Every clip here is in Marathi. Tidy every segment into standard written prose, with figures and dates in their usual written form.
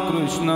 कृष्ण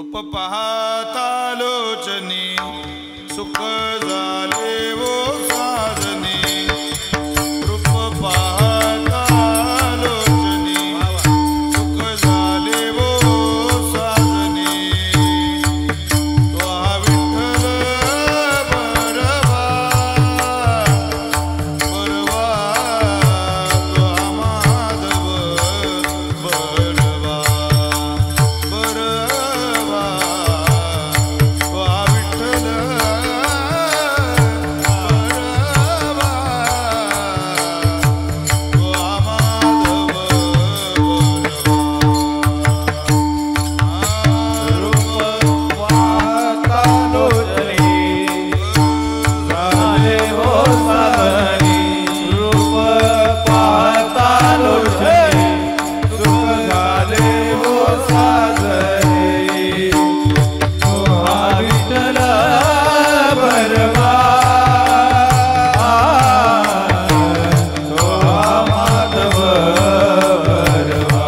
रूप पाहता लोचनी सुख झाले वो साजनी रूप पाहता लोचनी सुख झाले वो साजनी तो हा विठ्ठल बरवा बरवा तो हा माधव बरवा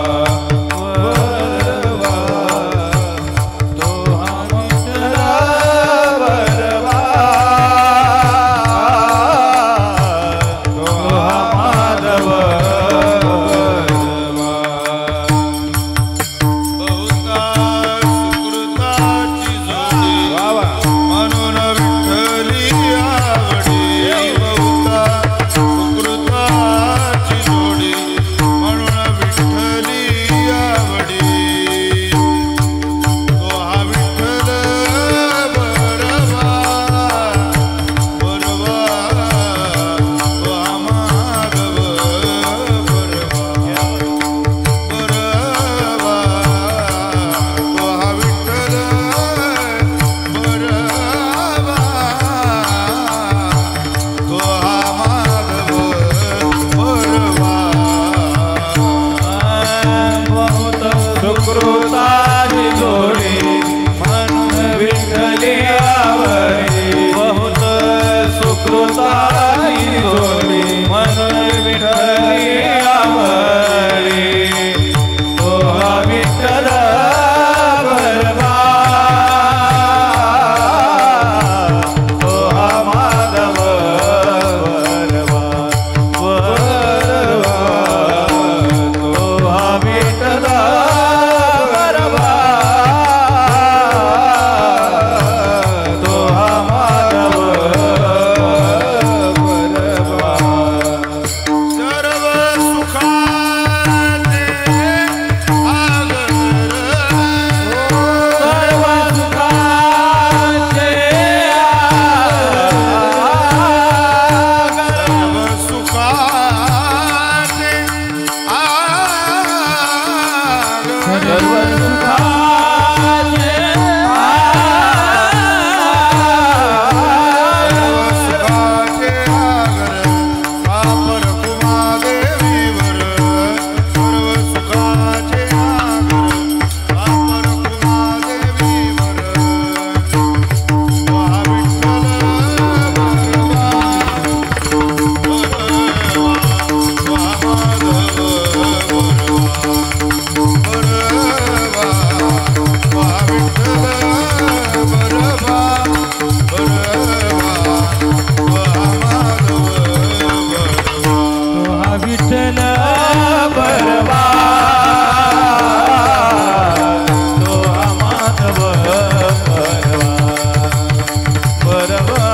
बरवा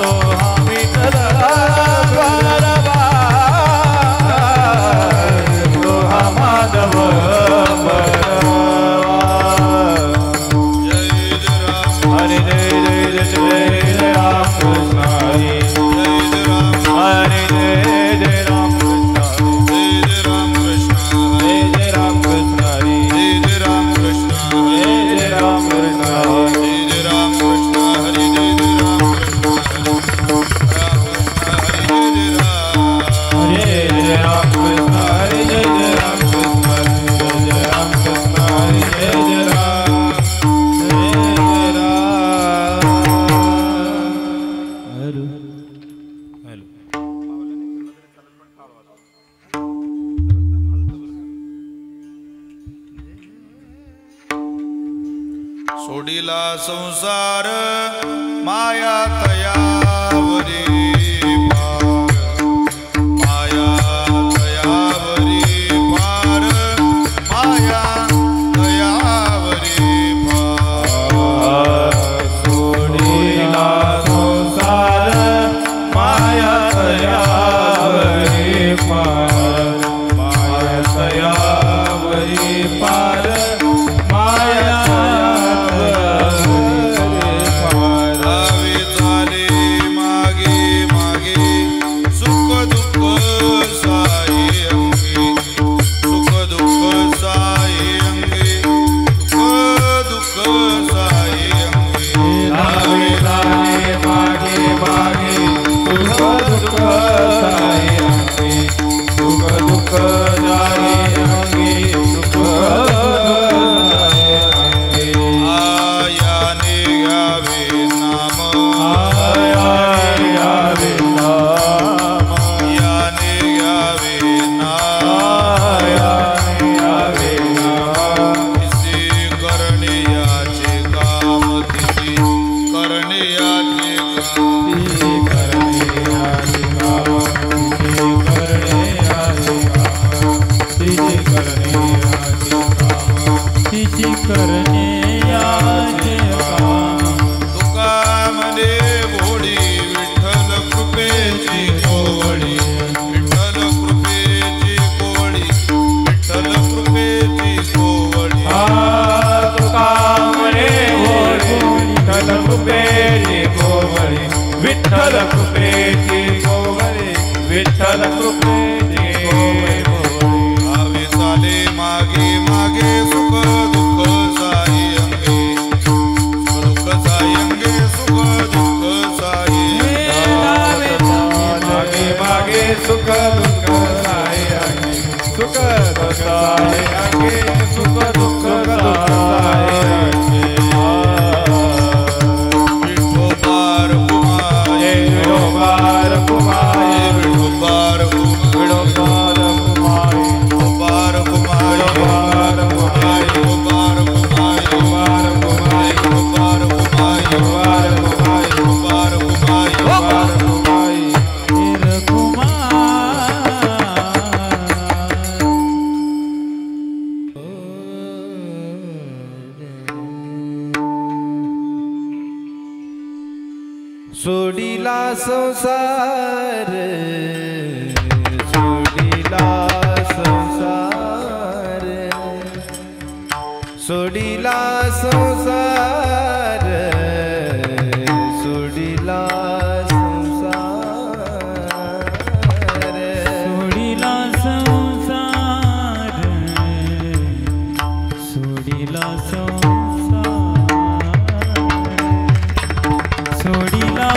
तो हा Vitthal Hare Jai Jai Ram Krishna सोडिला संसार माया तयावरी पार माया तयावरी पार माया तयावरी पार सोडिला संसार माया तयावरी पार माया तयावरी पार माया विठ्ठल कृपेची गोवळे विठ्ठल कृपेची आवे चाले मागे मागे सुख दुःख साई अंगे दुःख साई अंगे सुख दुःख साई मागे मागे सुख दुःख साई अंगे सुख दुःख साई अंगे सुख दुःख साई अंगे विठोबार कुमारी विठोबार कुमारी विठोबार कुमारी विठोबार कुमारी विठोबार कुमारी विठोबार कुमारी विठोबार कुमारी विठोबार कुमारी विठोबार कुमारी विठोबार कुमारी सोडिला संसार सोडिला संसार सोडिला संसार सोडिला संसार सोडिला संसार सोडिला संसार सोडिला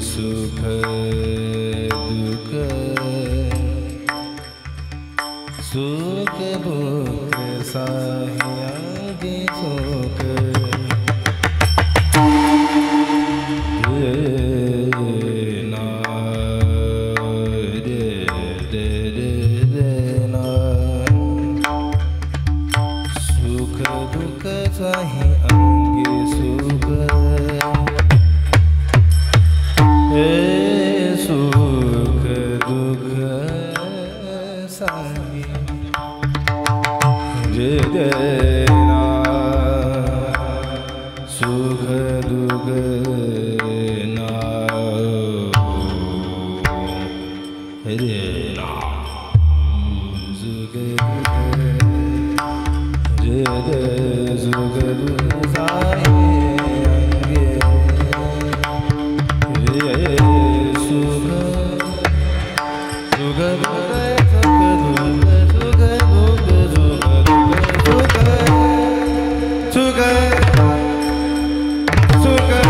सुख दुख सुख दुख साहियांगे सुख देना देना सुख दुख साहियांगे सुख सुख दुख साहि देना सुख दुख ना देना सुख सुख दुख साहि सुख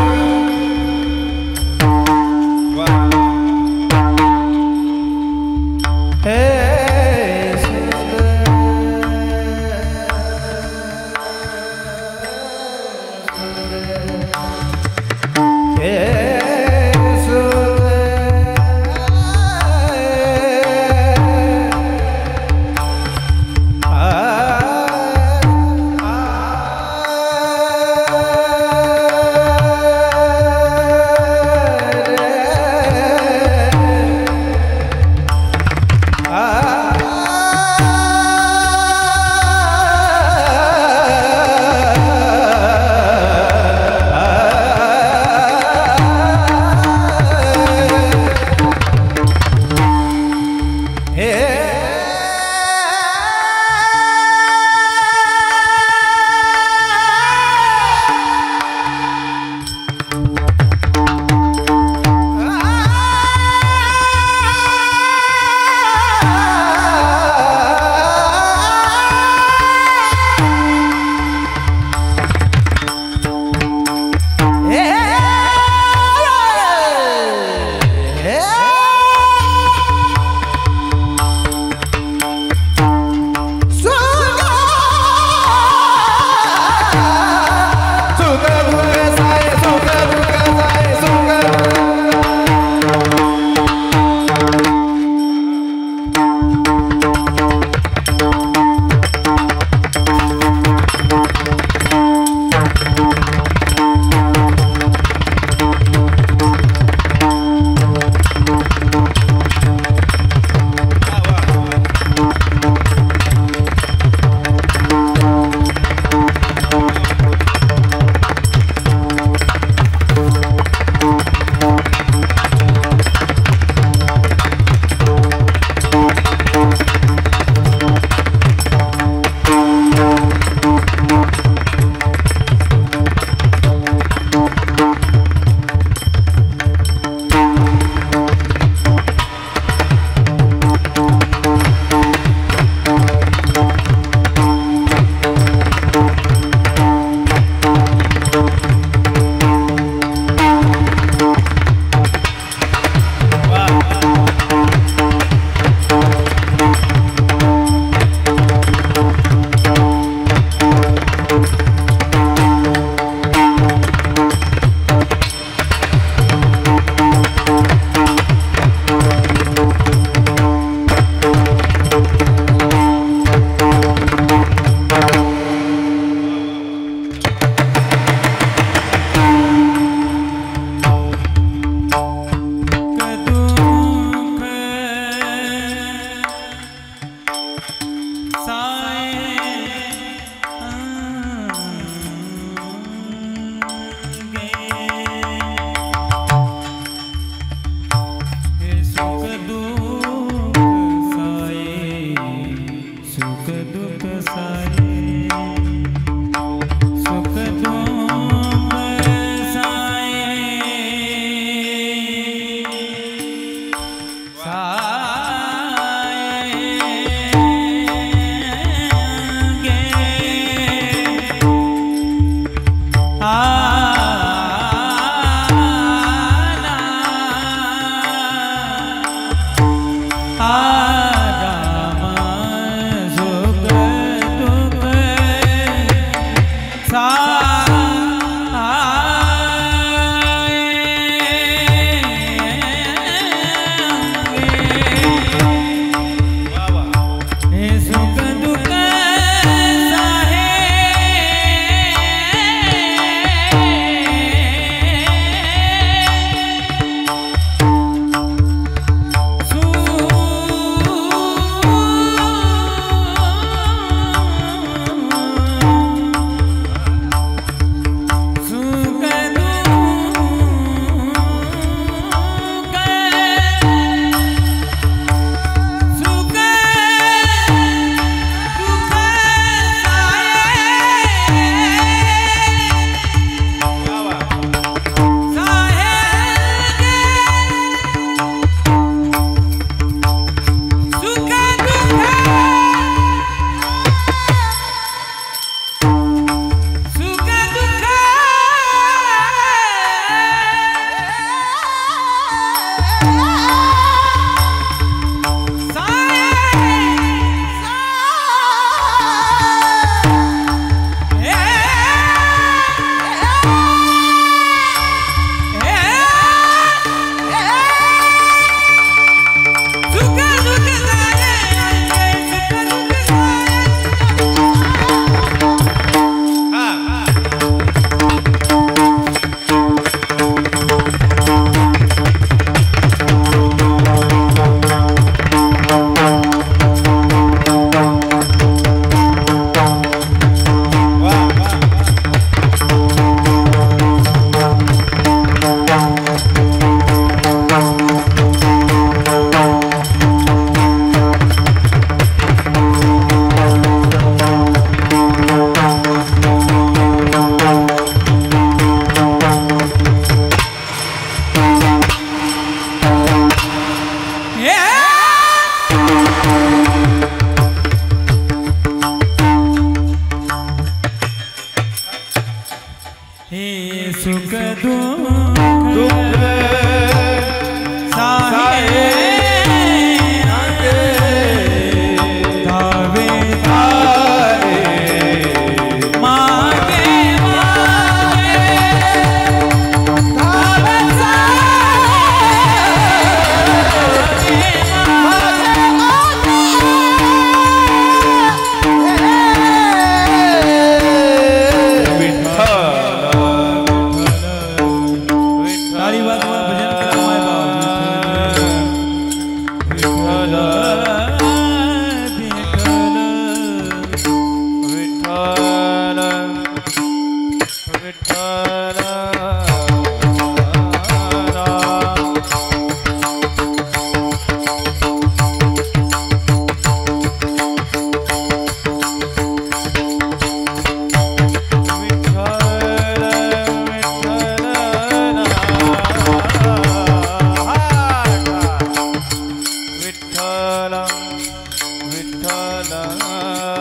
टाळी वाजवा भजन करा माय बाप विठ्ठल विठ्ठल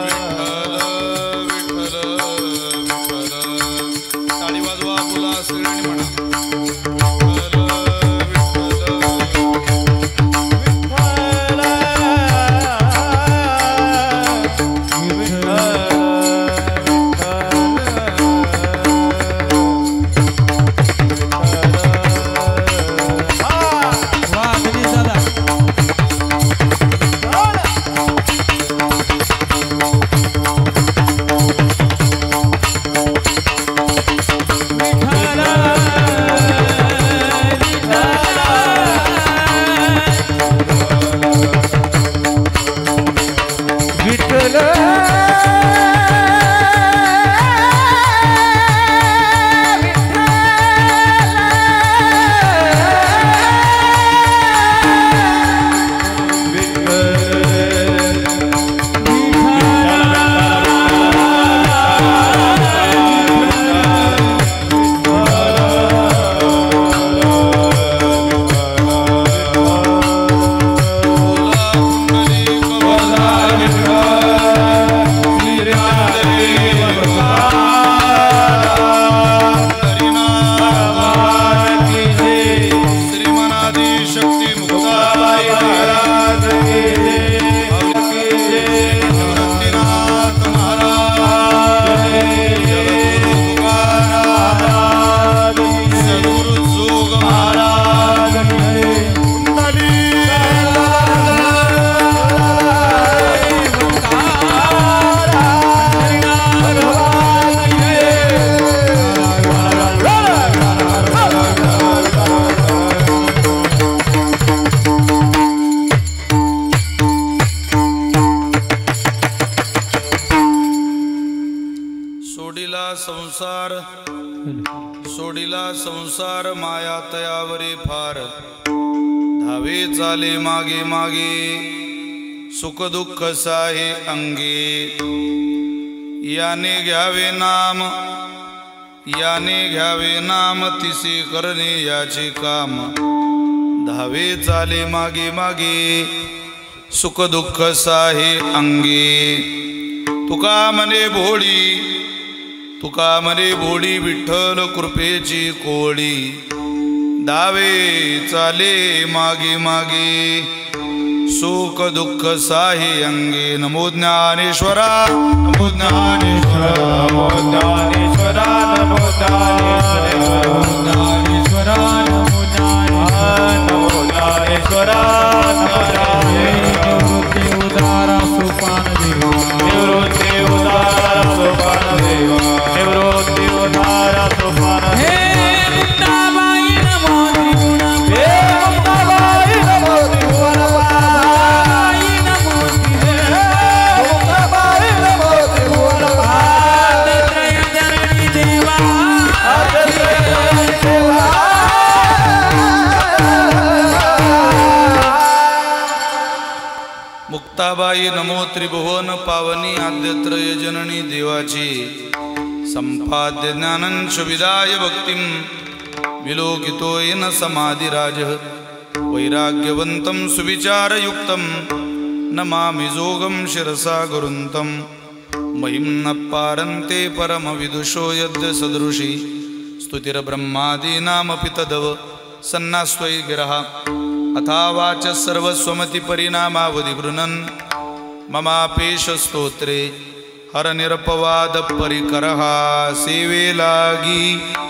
विठ्ठल सोडिला संसार माया तयावरी फार धावे चाले मागे मागे सुख दुःख साहे अंगे याने घ्यावे नाम तिसे करणे याचे काम धावे चाले मागे मागे सुख दुःख साहे अंगे तुका म्हणे भोळी विठ्ठल कृपेची कोळी दावे चाले मागे मागे सुख दुःख साहे अंगे नमो ज्ञानेश्वरा नमो ज्ञानेश्वरा नमो ज्ञानेश्वरा नमो ज्ञानेश्वरा नमो ज्ञानेश्वरा निवृत्ती उदारा सोपान देवा निवृत्ती उदारा सोपान देवा निवृत्ती उदारा सोपान हे मुक्ताबाई नमो त्रिगुण हे मुक्ताबाई नमो त्रिगुण बाई नमो मुक्ताबाई नमो त्रिगुण आदत्रय जननी देवा आदत्रय जननी देवा मुक्ताबाई नमो त्रिभुवन पावनी आद्यत्रय जननी देवाची संपाद्य ज्ञानंच विदाय भक्तिं विलोकितो येन समाधिराजः वैराग्यवन्तं सुविचारयुक्तं नमामि जोगं शिरसा गुरुन्तं महिं न पारन्ते परमविदुषो यद्य सदृशी स्तुतिर्ब्रह्मादीनामपि तदव सन्नास्त्वयि गिरः अथावाच सर्वस्वमति परिणामावधि गृणन् ममापेश स्तोत्रे हर निरपवाद परिकरः सेवे लागी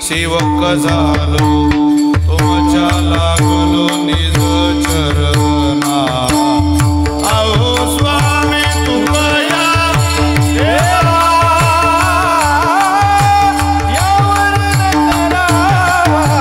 सेवक झालो तुमच्या लागलो निज चरणा आओ स्वामी तुमया देवा यावर नरावे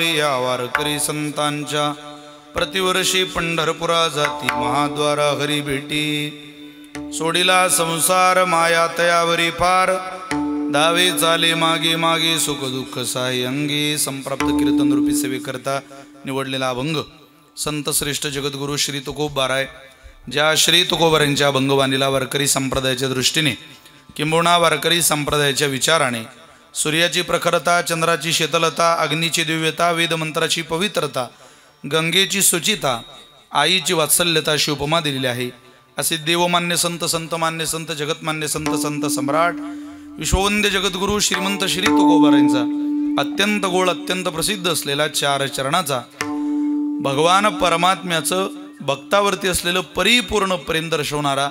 पाहावे या वारकरी संतांच्या प्रतिवर्षी पंढरपुरा जाती महाद्वारा हरी भेटी सोडिला संसार माया तयावरी फार दावे चाले मागे मागे सुख दुःख साई अंगी संप्राप्त कीर्तन रूपी सेवेकरता निवडलेला अभंग संत श्रेष्ठ जगद्गुरु श्री तुकोबाराय ज्या श्री तुकोबारांच्या अभंगवाणीला वारकरी संप्रदायाच्या दृष्टीने किंबहुना वारकरी संप्रदायाच्या विचाराने सूर्याची प्रखरता चंद्राची शीतलता अग्नीची दिव्यता वेदमंत्राची पवित्रता गंगेची सुचिता आईची वात्सल्यता अशी उपमा दिलेली आहे. असे देवमान्य संत संतमान्य संत जगतमान्य संत संत सम्राट विश्ववंद्य जगद्गुरु श्रीमंत श्री तुकोबारांचा अत्यंत गोड अत्यंत प्रसिद्ध असलेला 4 चरणाचा भगवान परमात्म्याचं भक्तावरती असलेलं परिपूर्ण प्रेम दर्शवणारा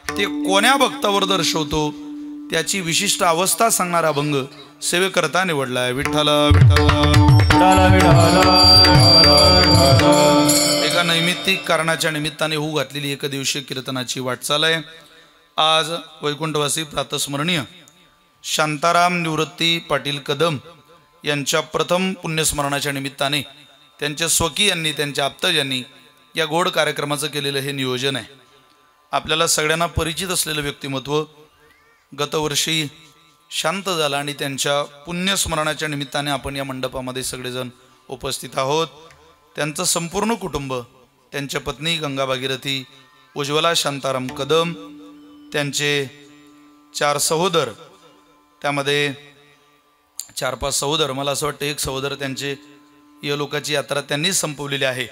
ते कोण्या भक्तावर दर्शवतो त्याची विशिष्ट अवस्था सांगणारा अभंग सेवेकरता निवडलाय. विठ्ठल एका नैमित्तिक कारणाच्या निमित्ताने होऊ घातलेली एकदिवसीय कीर्तनाची वाटचाल आहे. आज वैकुंठवासी प्रातस्मरणीय शांताराम निवृत्ती पाटील कदम यांच्या प्रथम पुण्यस्मरणाच्या निमित्ताने त्यांच्या स्वकीयांनी त्यांच्या आप्तजांनी या गोड कार्यक्रमाचं केलेलं हे नियोजन आहे. आपल्याला सगळ्यांना परिचित असलेलं व्यक्तिमत्व गतवर्षी शांत झाला आणि त्यांच्या पुण्यस्मरणाच्या निमित्ताने आपण या मंडपामध्ये सगळेजण उपस्थित आहोत. त्यांचं संपूर्ण कुटुंब त्यांच्या पत्नी गंगा भागीरथी उज्ज्वला शांताराम कदम त्यांचे 4 सहोदर त्यामध्ये 4-5 सहोदर मला असं वाटतं एक सहोदर त्यांचे यलोकाची यात्रा त्यांनी संपवलेली आहे.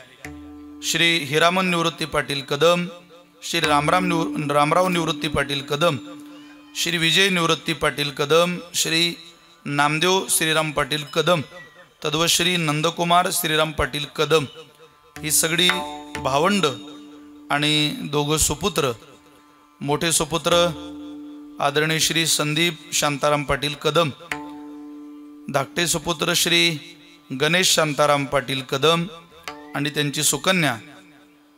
श्री हिरामन निवृत्ती पाटील कदम श्री रामराव निवृत्ती पाटील कदम श्री विजय निवृत्ती पाटील कदम श्री नामदेव श्रीराम पाटील कदम तद्वश्री नंदकुमार श्रीराम पाटील कदम ही सगळी भावंड आणि 2 सुपुत्र मोठे सुपुत्र आदरणीय श्री संदीप शांताराम पाटील कदम धाकटे सुपुत्र श्री गणेश शांताराम पाटील कदम आणि त्यांची सुकन्या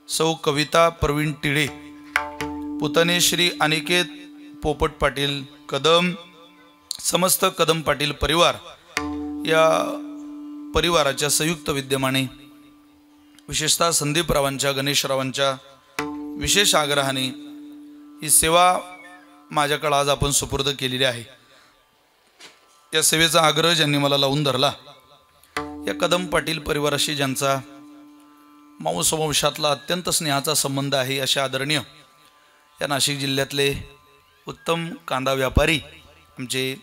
सौ कविता प्रवीण टिळे पुतणे श्री अनिकेत पोपट पाटील कदम समस्त कदम पाटील परिवार या परिवाराच्या संयुक्त विद्यमाने विशेषतः संदीपरावांच्या गणेशरावांच्या विशेष आग्रहाने ही सेवा माझ्याकडे आज आपण सुपूर्द केलेली आहे. या सेवेचा आग्रह ज्यांनी मला लावून धरला या कदम पाटील परिवाराशी ज्यांचा मांसवंशातला अत्यंत स्नेहाचा संबंध आहे अशा आदरणीय या नाशिक जिल्ह्यातले उत्तम कांदा व्यापारी आमचे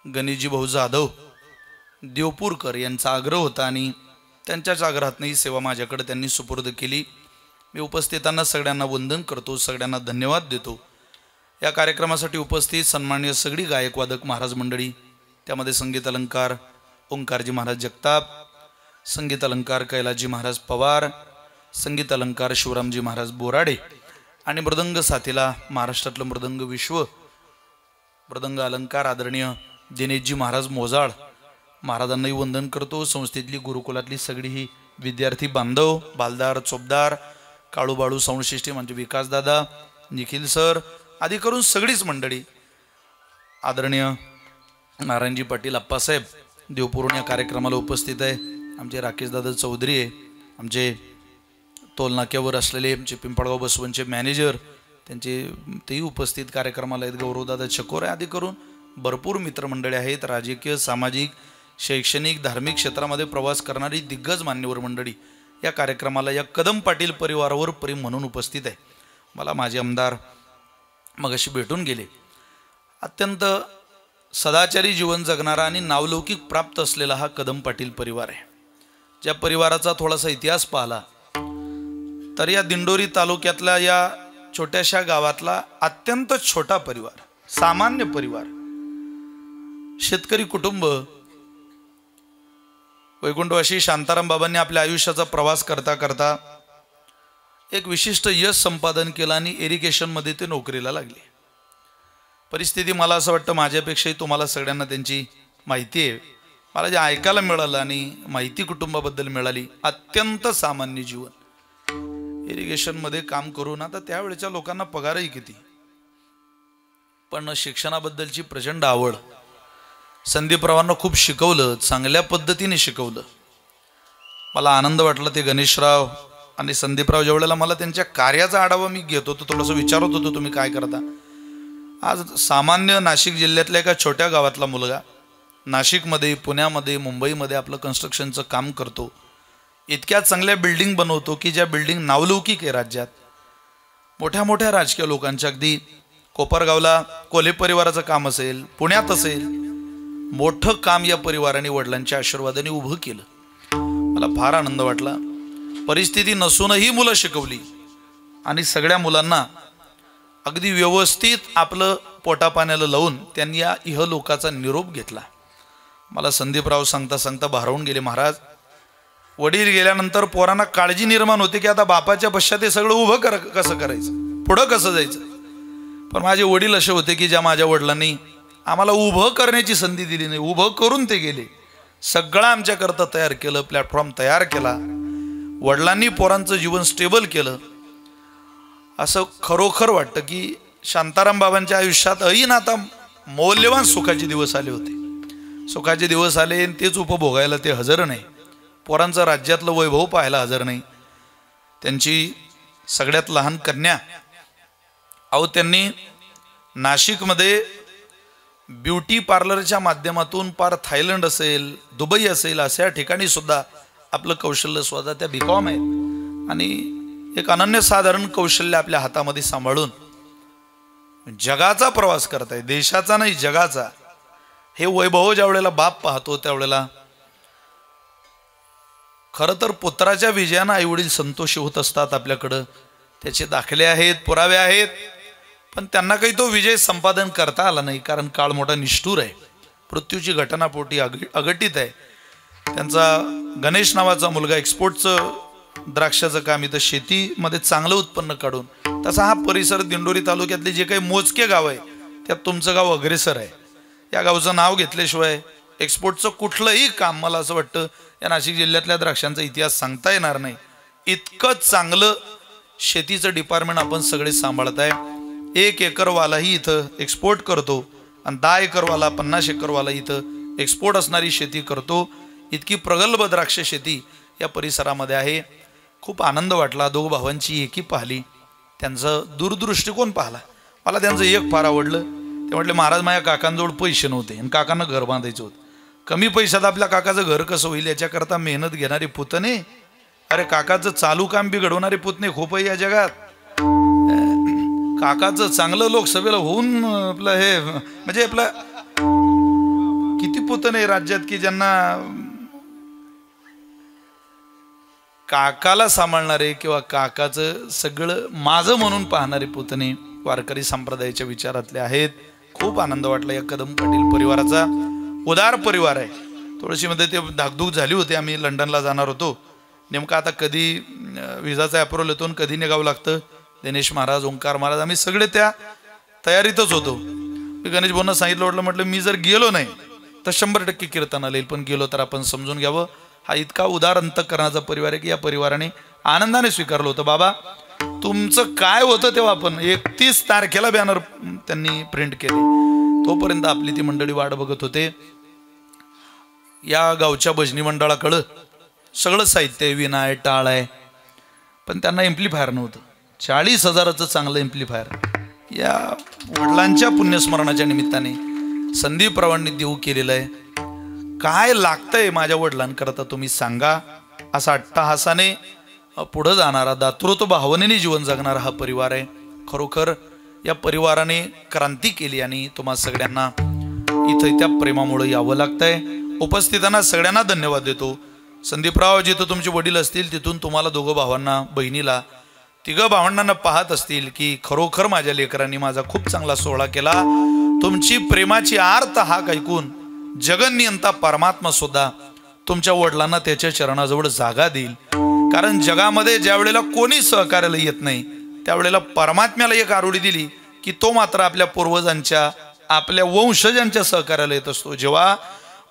गणेशजी भाऊ जाधव देवपूरकर यांचा आग्रह होता आणि त्यांच्याच आग्रहातून ही सेवा माझ्याकडे त्यांनी सुपूर्द केली. मी उपस्थितांना सगळ्यांना वंदन करतो, सगळ्यांना धन्यवाद देतो. या कार्यक्रमासाठी उपस्थित सन्माननीय सगळी गायकवादक महाराज मंडळी त्यामध्ये संगीत अलंकार ओंकारजी महाराज जगताप संगीत अलंकार कैलासजी महाराज पवार संगीत अलंकार शिवरामजी महाराज बोराडे आणि मृदंग साथीला महाराष्ट्रातलं मृदंग विश्व मृदंग अलंकार आदरणीय दिनेशजी महाराज मोजाळ महाराजांनाही वंदन करतो. संस्थेतली गुरुकुलातली सगळी ही विद्यार्थी बांधव बालदार चोपदार काळूबाळू साऊंड सिस्टीम म्हणजे विकासदादा निखिल सर आदी करून सगळीच मंडळी आदरणीय नारायणजी पाटील आप्पासाहेब देवपुरून या कार्यक्रमाला उपस्थित आहे. आमचे राकेशदादा चौधरी आहे आमचे टोलनाक्यावर असलेले आमचे पिंपळगाव बसवनचे मॅनेजर त्यांचे तेही उपस्थित कार्यक्रमाला आहेत. गौरवदादा चकोर आदी करून भरपूर मित्रमंडळी आहेत. राजकीय सामाजिक शैक्षणिक धार्मिक क्षेत्रामध्ये प्रवास करणारी दिग्गज मान्यवर मंडळी या कार्यक्रमाला या कदम पाटील परिवारावर प्रेम म्हणून उपस्थित आहे. मला माझे आमदार मगाशी भेटून गेले. अत्यंत सदाचारी जीवन जगणारा आणि नावलौकिक प्राप्त असलेला हा कदम पाटील परिवार आहे. ज्या परिवाराचा थोडासा इतिहास पाहिला तर या दिंडोरी तालुक्यातल्या या छोट्याशा गावातला अत्यंत छोटा परिवार सामान्य परिवार शेतकरी कुटुंब वैकुंठवासी शांताराम बाबांनी आपल्या आयुष्याचा प्रवास करता करता एक विशिष्ट यश संपादन केलं आणि इरिगेशनमध्ये ते नोकरीला लागले. परिस्थिती मला असं वाटतं माझ्यापेक्षाही तुम्हाला सगळ्यांना त्यांची माहिती आहे. मला जे ऐकायला मिळालं आणि माहिती कुटुंबाबद्दल मिळाली अत्यंत सामान्य जीवन इरिगेशनमध्ये काम करून आता त्यावेळेच्या लोकांना पगारही किती पण शिक्षणाबद्दलची प्रचंड आवड संदीपरावांना खूप शिकवलं चांगल्या पद्धतीने शिकवलं. मला आनंद वाटला ते गणेशराव आणि संदीपराव ज्या वेळेला मला त्यांच्या कार्याचा आढावा मी घेत होतो, थोडंसं विचारत होतो तुम्ही काय करता. आज सामान्य नाशिक जिल्ह्यातल्या एका छोट्या गावातला मुलगा नाशिकमध्ये, पुण्यामध्ये, मुंबईमध्ये आपलं कन्स्ट्रक्शनचं काम करतो. इतक्या चांगल्या बिल्डिंग बनवतो की ज्या बिल्डिंग नावलौकिक आहे राज्यात. मोठ्या मोठ्या राजकीय लोकांच्या, अगदी कोपरगावला कोल्हे परिवाराचं काम असेल, पुण्यात असेल, मोठं काम या परिवाराने वडिलांच्या आशीर्वादाने उभं केलं. मला फार आनंद वाटला. परिस्थिती नसूनही मुलं शिकवली आणि सगळ्या मुलांना अगदी व्यवस्थित आपलं पोटापाण्याला लावून त्यांनी या इहलोकाचा निरोप घेतला. मला संदीपराव सांगता सांगता भारावून गेले. महाराज, वडील गेल्यानंतर पोरांना काळजी निर्माण होते की आता बापाच्या पश्चात ते सगळं उभं कसं करायचं, पुढं कसं जायचं. पण माझे वडील असे होते की ज्या माझ्या वडिलांनी आम्हाला उभं करण्याची संधी दिली नाही, उभं करून ते गेले. सगळं आमच्याकरता तयार केलं, प्लॅटफॉर्म तयार केला. वडिलांनी पोरांचं जीवन स्टेबल केलं. असं खरोखर वाटतं की शांताराम बाबांच्या आयुष्यात ऐन आता मौल्यवान सुखाचे दिवस आले होते. सुखाचे दिवस आले आणि तेच उपभोगायला ते हजर नाही. पोरांचं राज्यातलं वैभव पाहायला हजर नाही. त्यांची सगळ्यात लहान कन्या, अहो त्यांनी नाशिकमध्ये ब्युटी पार्लरच्या माध्यमातून पार थायलंड असेल, दुबई असेल, अशा ठिकाणी सुद्धा आपलं कौशल्य स्वतः त्या बीकॉम आहेत आणि एक अनन्यसाधारण कौशल्य आपल्या हातामध्ये सांभाळून जगाचा प्रवास करताय, देशाचा नाही जगाचा. हे वैभव ज्या वेळेला बाप पाहतो त्यावेळेला खरं तर पुत्राच्या विजयानं आईवडील संतोषी होत असतात. आपल्याकडं त्याचे दाखले आहेत, पुरावे आहेत, पण त्यांना काही तो विजय संपादन करता आला नाही. कारण काळ मोठा निष्ठुर आहे, मृत्यूची घटनापोटी अघटित आहे. त्यांचा गणेश नावाचा मुलगा एक्सपोर्टचं द्राक्षाचं काम, इथं शेतीमध्ये चांगलं उत्पन्न काढून, तसा हा परिसर दिंडोरी तालुक्यातले जे काही मोजके गाव आहे त्यात तुमचं गाव अग्रेसर आहे. या गावचं नाव घेतल्याशिवाय एक्सपोर्टचं कुठलंही काम मला असं वाटतं या नाशिक जिल्ह्यातल्या द्राक्षांचा इतिहास सांगता येणार नाही. इतकं चांगलं शेतीचं डिपार्टमेंट आपण सगळे सांभाळत आहे. 1 एकरवालाही इथं एक्सपोर्ट करतो आणि 10 एकरवाला, 50 एकरवाला इथं एक्सपोर्ट असणारी शेती करतो. इतकी प्रगल्भ द्राक्ष शेती या परिसरामध्ये आहे. खूप आनंद वाटला. दोघ भावांची एकी पाहिली, त्यांचं दूरदृष्टिकोन पाहिला. मला त्यांचं एक फार आवडलं. ते म्हटले, महाराज माझ्या काकांजवळ पैसे नव्हते आणि काकांना घर बांधायचं होतं. कमी पैशात आपल्या काकाचं घर कसं होईल याच्याकरता मेहनत घेणारे पुतणे, अरे काकाचं चालू काम बिघडवणारे पुतणे खूप आहे या जगात. काकाचं चांगलं लोकसभेला होऊन आपलं हे म्हणजे आपलं किती पुतणे राज्यात की ज्यांना काकाला सांभाळणारे किंवा काकाचं सगळं माझं म्हणून पाहणारे पुतणे वारकरी संप्रदायाच्या विचारातले आहेत. खूप आनंद वाटला. या कदम पाटील परिवाराचा उदार परिवार आहे. तुळशीमध्ये ते धाकधूक झाली होती. आम्ही लंडनला जाणार होतो. नेमकं आता कधी विजाचा अप्रूव्हल येतो आणि कधी निघावं लागतं. दिनेश महाराज, ओंकार महाराज, आम्ही सगळे त्या तयारीतच होतो. मी गणेश भाऊंना सांगितलं, म्हटलं मी जर गेलो नाही तर 100% कीर्तनाला येईल, पण गेलो तर आपण समजून घ्यावं. हा इतका उदार अंतःकरणाचा परिवार आहे की या परिवाराने आनंदाने स्वीकारलं होतं. बाबा तुमचं काय होतं तेव्हा आपण 31 तारखेला बॅनर त्यांनी प्रिंट केले. तोपर्यंत आपली ती मंडळी वाट बघत होते. या गावच्या भजनी मंडळाकडं सगळं साहित्य आहे, विना आहे, टाळ आहे, पण त्यांना एम्प्लिफायर नव्हतं. 40,000चं चांगलं एम्प्लिफायर या वडिलांच्या पुण्यस्मरणाच्या निमित्ताने संदीपरावांनी देऊ केलेलं आहे. काय लागतंय माझ्या वडिलांकरता तुम्ही सांगा. असा अट्टहासाने पुढं जाणारा, दातृत्व भावनेने जीवन जगणारा हा परिवार आहे. खरोखर या परिवाराने क्रांती केली आणि तुम्हा सगळ्यांना इथं त्या प्रेमामुळे यावं लागतंय. उपस्थितांना सगळ्यांना धन्यवाद देतो. संदीपराव, जिथं तुमचे वडील असतील तिथून तुम्हाला दोघं भावांना, बहिणीला, तिघं भावंडांना पाहत असतील की खरोखर माझ्या लेकरांनी माझा खूप चांगला सोहळा केला. तुमची प्रेमाची आर्त हाक ऐकून जगन्नियंता परमात्मा सुद्धा तुमच्या वडिलांना त्याच्या चरणाजवळ जागा देईल. कारण जगामध्ये ज्या वेळेला कोणी सहकार्याला येत नाही त्यावेळेला परमात्म्याला एक आरोडी दिली की तो मात्र आपल्या पूर्वजांच्या, आपल्या वंशजांच्या सहकार्याला येत असतो. जेव्हा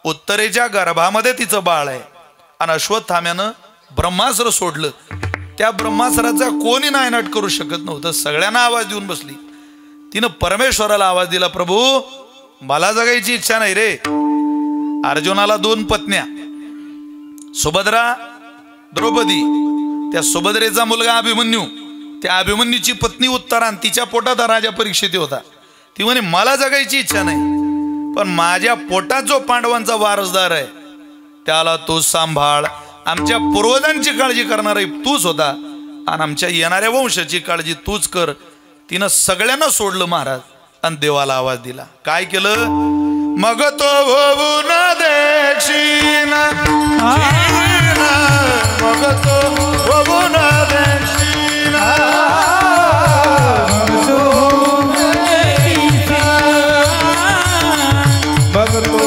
उत्तरेच्या गर्भामध्ये तिचं बाळ आहे आणि अश्वत्थाम्यानं ब्रह्मास्त्र सोडलं, त्या ब्रह्मास्त्राचा कोणी नायनाट करू शकत नव्हतं. सगळ्यांना आवाज देऊन बसली. तिनं परमेश्वराला आवाज दिला, प्रभू मला जगायची इच्छा नाही रे. अर्जुनाला 2 पत्न्या, सुभद्रा द्रौपदी, त्या सुभद्रेचा मुलगा अभिमन्यू, त्या अभिमन्यूची पत्नी उत्तरा, तिच्या पोटात राजा परीक्षित होता. ती म्हणे मला जगायची इच्छा नाही, पण माझ्या पोटात जो पांडवांचा वारसदार आहे त्याला तूच सांभाळ. आमच्या पूर्वजांची काळजी करणारा तूच होता आणि आमच्या येणाऱ्या वंशाची काळजी तूच कर. तिनं सगळ्यांना सोडलं महाराज आणि देवाला आवाज दिला. काय केलं? मग तो होऊन देशील, मग तो होऊन देशील, मग तो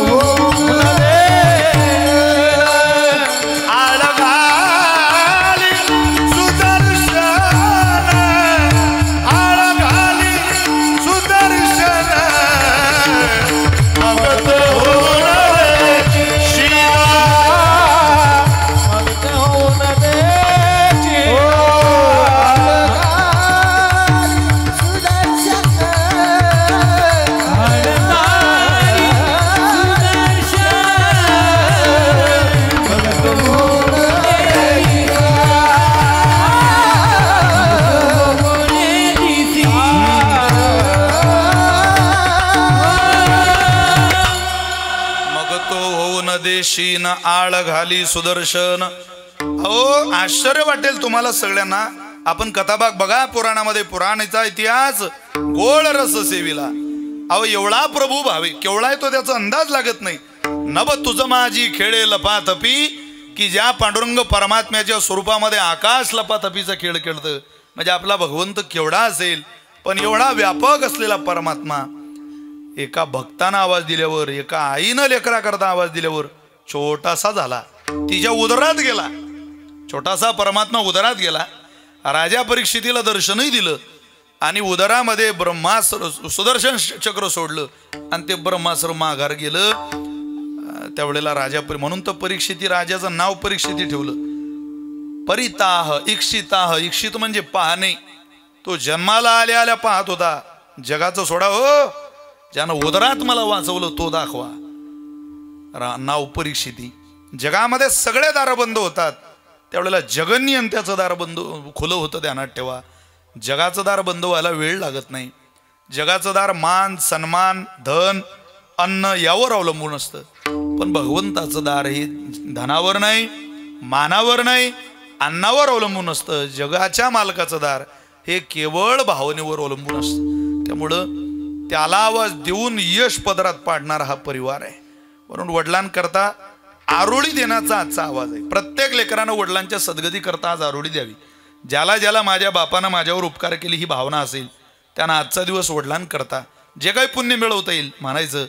देशीन आळ घाली सुदर्शन. अहो आश्चर्य वाटेल तुम्हाला सगळ्यांना. आपण कथाभाग बघा पुराणामध्ये, पुराणाचा इतिहास गोळ रस सेविला. अहो एवढा प्रभू भावे, केवढा आहे तो त्याचा अंदाज लागत नाही. नभ तुझं माझी खेळे लपाथपी, की ज्या पांडुरंग परमात्म्याच्या स्वरूपामध्ये आकाश लपाथपीचा खेळ खेळतं, म्हणजे आपला भगवंत केवढा असेल. पण एवढा व्यापक असलेला परमात्मा एका भक्तानं आवाज दिल्यावर, एका आईनं लेकरा करता आवाज दिल्यावर छोटासा झाला, तिच्या उदरात गेला. छोटासा परमात्मा उदरात गेला. राजा परीक्षितीला दर्शनही दिलं आणि उदरामध्ये ब्रह्मास्त्र सुदर्शन चक्र सोडलं आणि ते ब्रह्मास्त्र माघार गेलं. त्यावेळेला राजा म्हणून तर परीक्षिती राजाचं नाव परीक्षिती ठेवलं. परिताह इक्षिताह, इक्षित म्हणजे पाहणे. तो जन्माला आल्या आल्या पाहत होता. जगाचं सोडा हो, ज्यानं उदरात मला वाचवलं तो दाखवा. नाव परीक्षिती. जगामध्ये सगळे दार बंद होतात, त्यावेळेला जगन्य त्याचं दार बंद खुलं होतं, ध्यानात ठेवा. जगाचं दार बंद व्हायला वेळ लागत नाही. जगाचं दार मान सन्मान धन अन्न यावर अवलंबून असतं. पण भगवंताचं दार हे धनावर नाही, मानावर नाही, अन्नावर अवलंबून असतं. जगाच्या मालकाचं दार हे केवळ भावनेवर अवलंबून असतं. त्यामुळं त्याला आवाज देऊन यश पदरात पाडणारा हा परिवार आहे. म्हणून वडिलांकरता आरोळी देण्याचा आजचा आवाज आहे. प्रत्येक लेकरानं वडिलांच्या सद्गती करता आज आरोळी द्यावी. ज्याला ज्याला माझ्या बापानं माझ्यावर उपकार केली ही भावना असेल, त्यांना आजचा दिवस वडिलांकरता जे काही पुण्य मिळवता येईल म्हणायचं,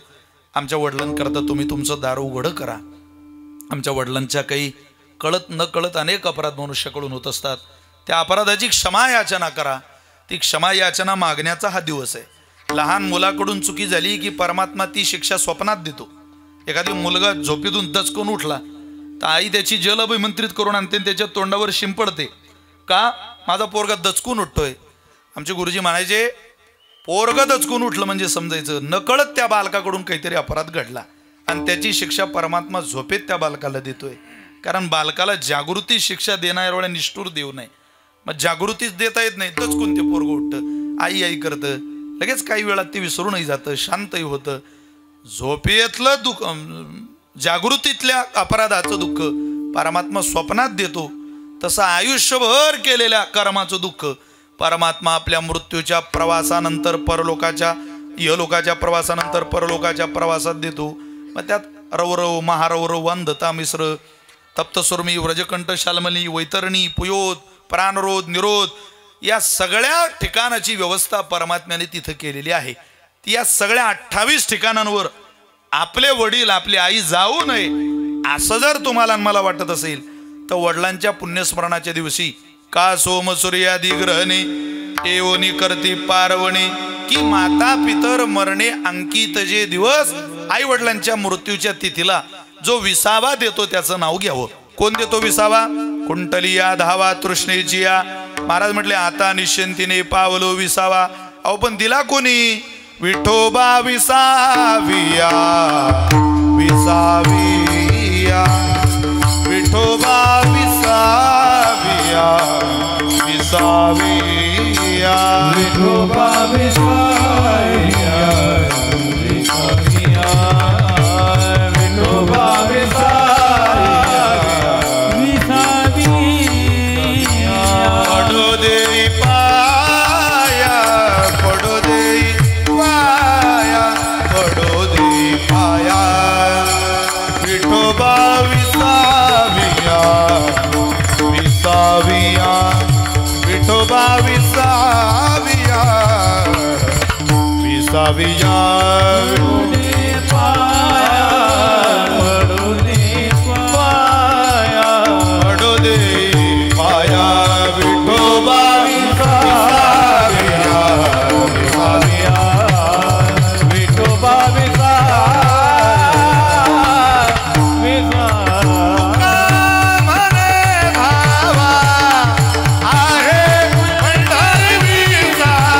आमच्या वडिलांकरता तुम्ही तुमचं दार उघडं करा. आमच्या वडिलांच्या काही कळत न कळत अनेक अपराध मनुष्याकडून होत असतात. त्या अपराधाची क्षमा याचना करा. ती क्षमा याचना मागण्याचा हा दिवस आहे. लहान मुलाकडून चुकी झाली की परमात्मा ती शिक्षा स्वप्नात देतो. एखादी मुलगा झोपेतून दचकून उठला तर आई त्याची जल अभिमंत्रित करून आणते, त्याच्या तोंडावर शिंपडते. का? माझा पोरगा दचकून उठतोय. आमचे गुरुजी म्हणायचे, पोरगा दचकून उठलं म्हणजे समजायचं नकळत त्या बालकाकडून काहीतरी अपराध घडला आणि त्याची शिक्षा परमात्मा झोपेत त्या बालकाला देतोय. कारण बालकाला जागृती शिक्षा देणाऱ्या एवढ्या निष्ठुर देऊ नये. मग जागृतीच देता येत नाही, दचकून ते पोरगं उठतं, आई आई करतं, लगेच काही वेळात ते विसरूनही जातं, शांतही होतं. झोपेतलं दुःख, जागृतीतल्या अपराधाचं दुःख परमात्मा स्वप्नात देतो. तसं आयुष्यभर केलेल्या कर्माचं दुःख परमात्मा आपल्या मृत्यूच्या प्रवासानंतर परलोकाच्या इहलोकाच्या प्रवासानंतर परलोकाच्या प्रवासात देतो. मग त्यात रवरव महारवरव अंधता मिश्र तप्तस्वर्मी व्रजकंठ शालमली वैतरणी पुयोत प्राणरोध निरोध या सगळ्या ठिकाणाची व्यवस्था परमात्म्याने तिथं केलेली आहे. या सगळ्या 28 ठिकाणांवर आपले वडील आपली आई जाऊ नये असं जर तुम्हाला मला वाटत असेल तर वडिलांच्या पुण्यस्मरणाच्या दिवशी का सोम सूर्यादी ग्रहणे एवनी करती पारवणे की माता पितर मरणे अंकित जे दिवस. आई वडिलांच्या मृत्यूच्या तिथीला जो विसावा देतो त्याचं नाव घ्यावं. कोण देतो विसावा? कुंटलिया धावा तृष्णेचिया. महाराज म्हटले आता निश्चिंतीने पावलो विसावा. अहो पण दिला कोणी? विठोबा विसाविया विसाविया विठोबा विसा विसाविया विसाविया विठोबा विसाविया विसाविया विठोबा विसाविया विसाविया पडो देई पाया पडो देई पाया पडो देई पाया विठोबा विसाविया विसाविया विठोबा विसाविया विसाविया पडो देई पाया विठोबा विसाविया विसाविया विठोबा म्हणे भावा आहे पंढरी विसावा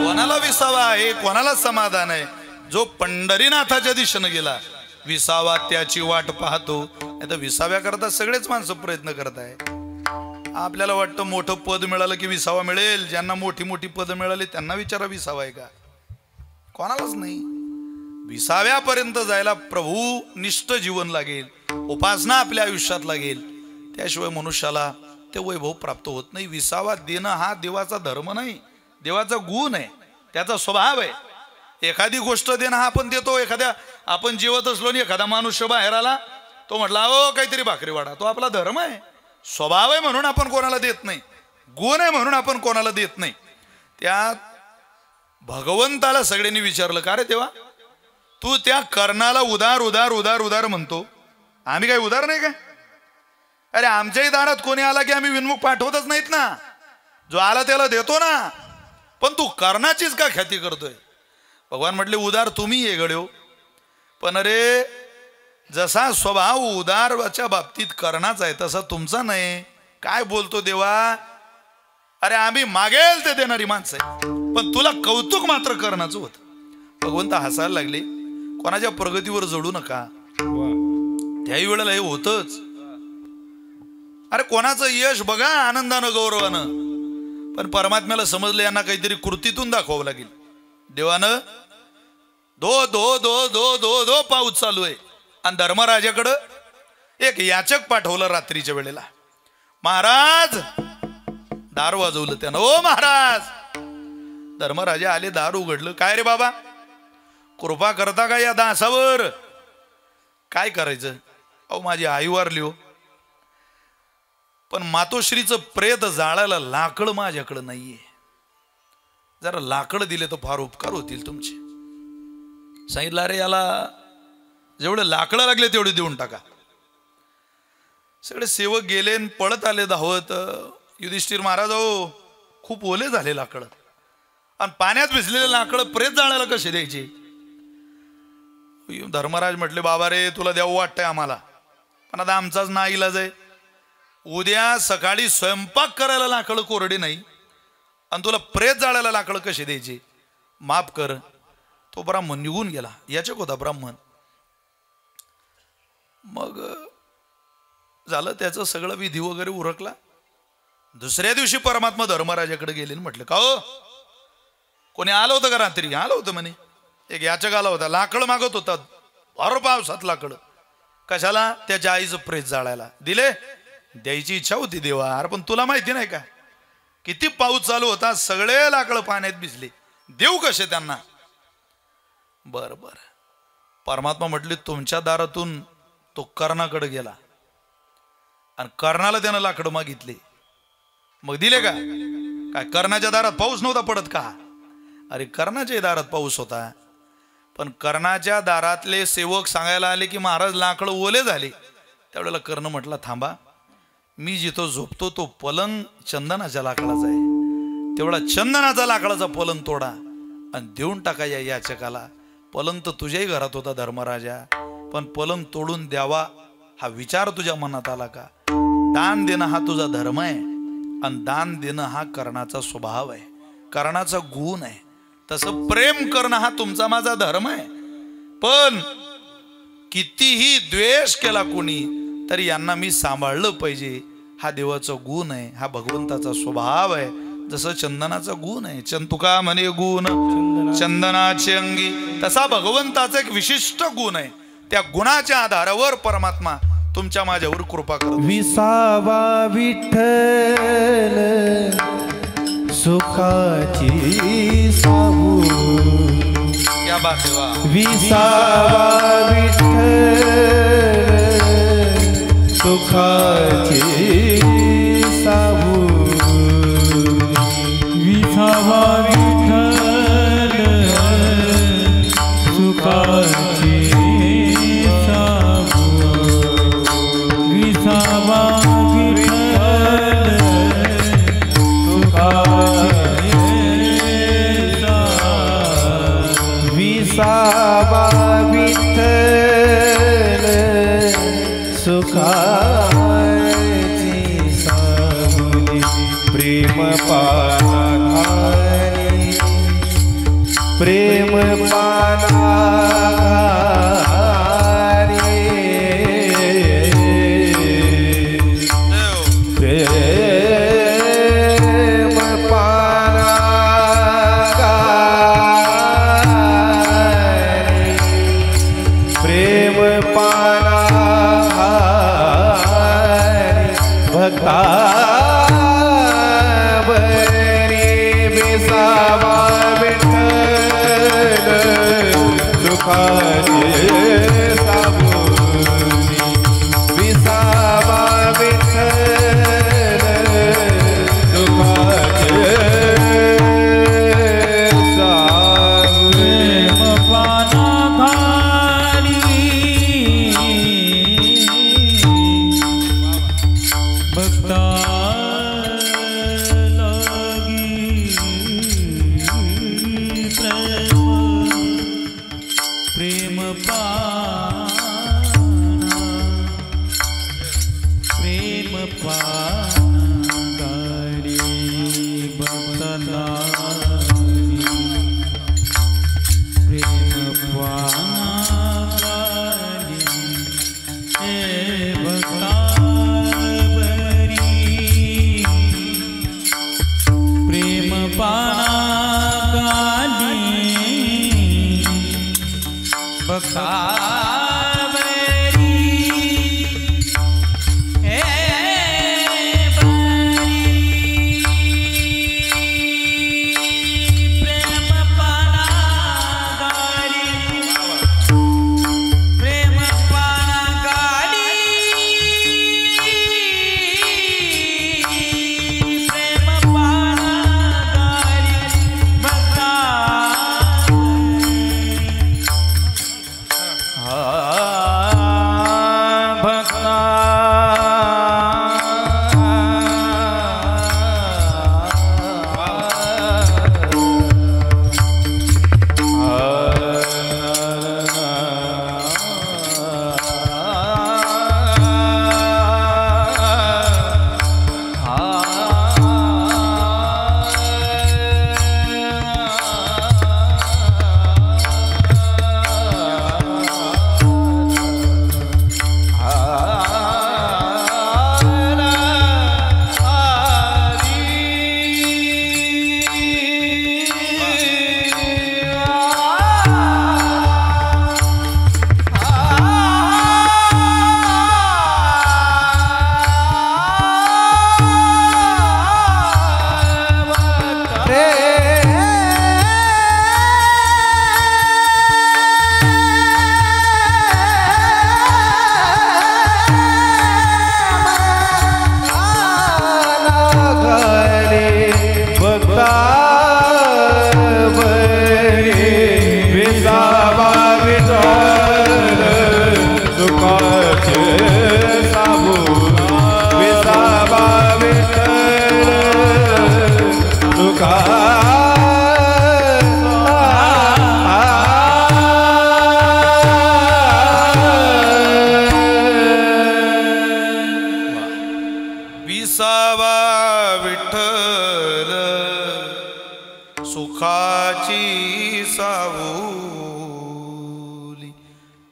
कोणाला विसावा आहे कोणाला समाधान आहे जो पंढरीनाथाच्या दिशेने गेला विसावा त्याची वाट पाहतो. नाही तर विसाव्या करता सगळेच माणसं प्रयत्न करत आहे. आपल्याला वाटतं मोठं पद मिळालं की विसावा मिळेल. ज्यांना मोठी मोठी पद मिळाली त्यांना विचारा विसावा आहे का? कोणालाच नाही. विसाव्यापर्यंत जायला प्रभू निष्ठ जीवन लागेल, उपासना आपल्या आयुष्यात लागेल. त्याशिवाय मनुष्याला ते वैभव प्राप्त होत नाही. विसावा देणं हा देवाचा धर्म नाही, देवाचा गुण आहे, त्याचा स्वभाव आहे. एखादी गोष्ट देणं हा आपण देतो. एखाद्या आपण जेवत असलो आणि एखादा मनुष्य बाहेर आला, तो म्हटला ओ काहीतरी भाकरी वाढा, तो आपला धर्म आहे, स्वभाव आहे म्हणून आपण कोणाला देत नाही, गुण आहे म्हणून आपण कोणाला देत नाही. त्यात भगवंताला सगळ्यांनी विचारलं का रे तेव्हा तू त्या कर्णाला उदार उदार उदार उदार म्हणतो, आम्ही काही उदार नाही काय? अरे आमच्याही दारात कोणी आला की आम्ही विनमुख पाठवतच नाहीत ना, जो आला त्याला देतो ना. पण तू कर्णाचीच का ख्याती करतोय? भगवान म्हटले उदार तुम्ही ये गड्यो, पण अरे जसा स्वभाव उदारच्या बाबतीत कर्णाचा आहे तसा तुमचा नाही. काय बोलतो देवा? अरे आम्ही मागेल ते देणारी माणसं आहे, पण तुला कौतुक मात्र कर्णाचं होत. भगवंत हसायला लागले. कोणाच्या प्रगतीवर जडू नका, त्याही वेळेला हे होतच. अरे कोणाचं यश बघा आनंदानं गौरवानं, पण परमात्म्याला समजलं यांना काहीतरी कृतीतून दाखवावं लागेल. देवानं दो दो दो दो दो दो पाऊस चालू आहे आणि धर्मराजाकडं एक याचक पाठवलं रात्रीच्या वेळेला. महाराज दार वाजवलं त्यानं. ओ महाराज. धर्मराजा आले, दार उघडलं. काय रे बाबा, कृपा करता का या दासावर? काय करायचं? अहो माझी आई वारली हो, पण मातोश्रीचं प्रेत जाळायला लाकड माझ्याकडं नाहीये, जरा लाकड दिले तर फार उपकार होतील तुमचे. सांगितलं अरे याला जेवढे लाकडं लागले तेवढे देऊन टाका. सगळे सेवक गेले पळत आले धावत. युधिष्ठिर महाराज हो खूप ओले झाले लाकडं, आणि पाण्यात भिजलेले लाकडं प्रेत जाळायला कसे द्यायचे? धर्मराज म्हटले बाबा रे तुला द्यावं वाटतंय आम्हाला, पण आता आमचाच ना इलाज आहे. उद्या सकाळी स्वयंपाक करायला लाकडं कोरडी नाही आणि तुला प्रेत जाळायला लाकडं कसे द्यायचे? माफ कर. तो ब्राह्मण निघून गेला. याचक होता ब्राह्मण. मग झालं त्याचं सगळं विधी वगैरे उरकला. दुसऱ्या दिवशी परमात्मा धर्मराजाकडे गेले. म्हटलं का हो कोणी आलं होतं का? रात्री आलं होतं म्हणे. एक याचक आला होता, लाकडं मागत होता, भर पावसात लाकडं. कशाला? त्याच्या आईचं प्रेत जाळायला. दिले? द्यायची इच्छा होती देवा, अरे पण तुला माहिती नाही का किती पाऊस चालू होता, सगळे लाकडं पाण्यात भिजले, देऊ कसे त्यांना? बर बर. परमात्मा म्हटले तुमच्या दारातून तो कर्णाकडे गेला आणि कर्णाला त्यानं लाकडं मागितले, मग दिले का? काय कर्णाच्या दारात पाऊस नव्हता पडत का? अरे कर्णाच्या दारात पाऊस होता, पण कर्णाच्या दारातले सेवक सांगायला आले की महाराज लाकडं ओले झाले. त्यावेळेला कर्ण म्हटला थांबा, मी जिथं झोपतो तो पलंग चंदनाच्या लाकडाचा आहे, तेवढा चंदनाचा लाकडाचा पलंग तोडा आणि देऊन टाका या याचकाला. पलंग तर तुझ्याही घरात होता धर्मराजा, पण पलंग तोडून द्यावा हा विचार तुझ्या मनात आला का? दान देणं हा तुझा धर्म आहे आणि दान देणं हा कर्णाचा स्वभाव आहे, कर्णाचा गुण आहे. तसं प्रेम करणं हा तुमचा माझा धर्म आहे. पण कितीही द्वेष केला कोणी तरी यांना मी सांभाळलं पाहिजे, हा देवाचा गुण आहे, हा भगवंताचा स्वभाव आहे. जसं चंदनाचा गुण आहे, तुका म्हणे गुण चंदनाचे अंगी, तसा भगवंताचा एक विशिष्ट गुण आहे. त्या गुणाच्या आधारावर परमात्मा तुमच्या माझ्यावर कृपा करतो. विसावा विठ्ठल सुखाची साहू, क्या बात आहे वा. विसावा विठ्ठल सुखाची साहू, विसावा विठ्ठल सुखाची साहू, विसावा विठ्ठल सुखाची साहू, विसावा विठ्ठल सुखाची साहुनी, प्रेम पानाघारी, प्रेम पानाघारी, प्रेम पानाघारी, प्रेम पानाघारी, भक्तावरी विसावा विठ्ठल सुखाचे साहुनी, विसावा विठ्ठल सुखाचे साहुनी, प्रेम पानाघारी, भक्ता लागी प्रेम पाना, प्रेम पानाघारी, भक्ता लागी प्रेम पानाघारी, हे भक्तावरी प्रेम पानाघारी, भक्तावरी हे बरी, प्रेम पानाघारी, प्रेम पानाघारी, प्रेम पानाघारी, भक्ता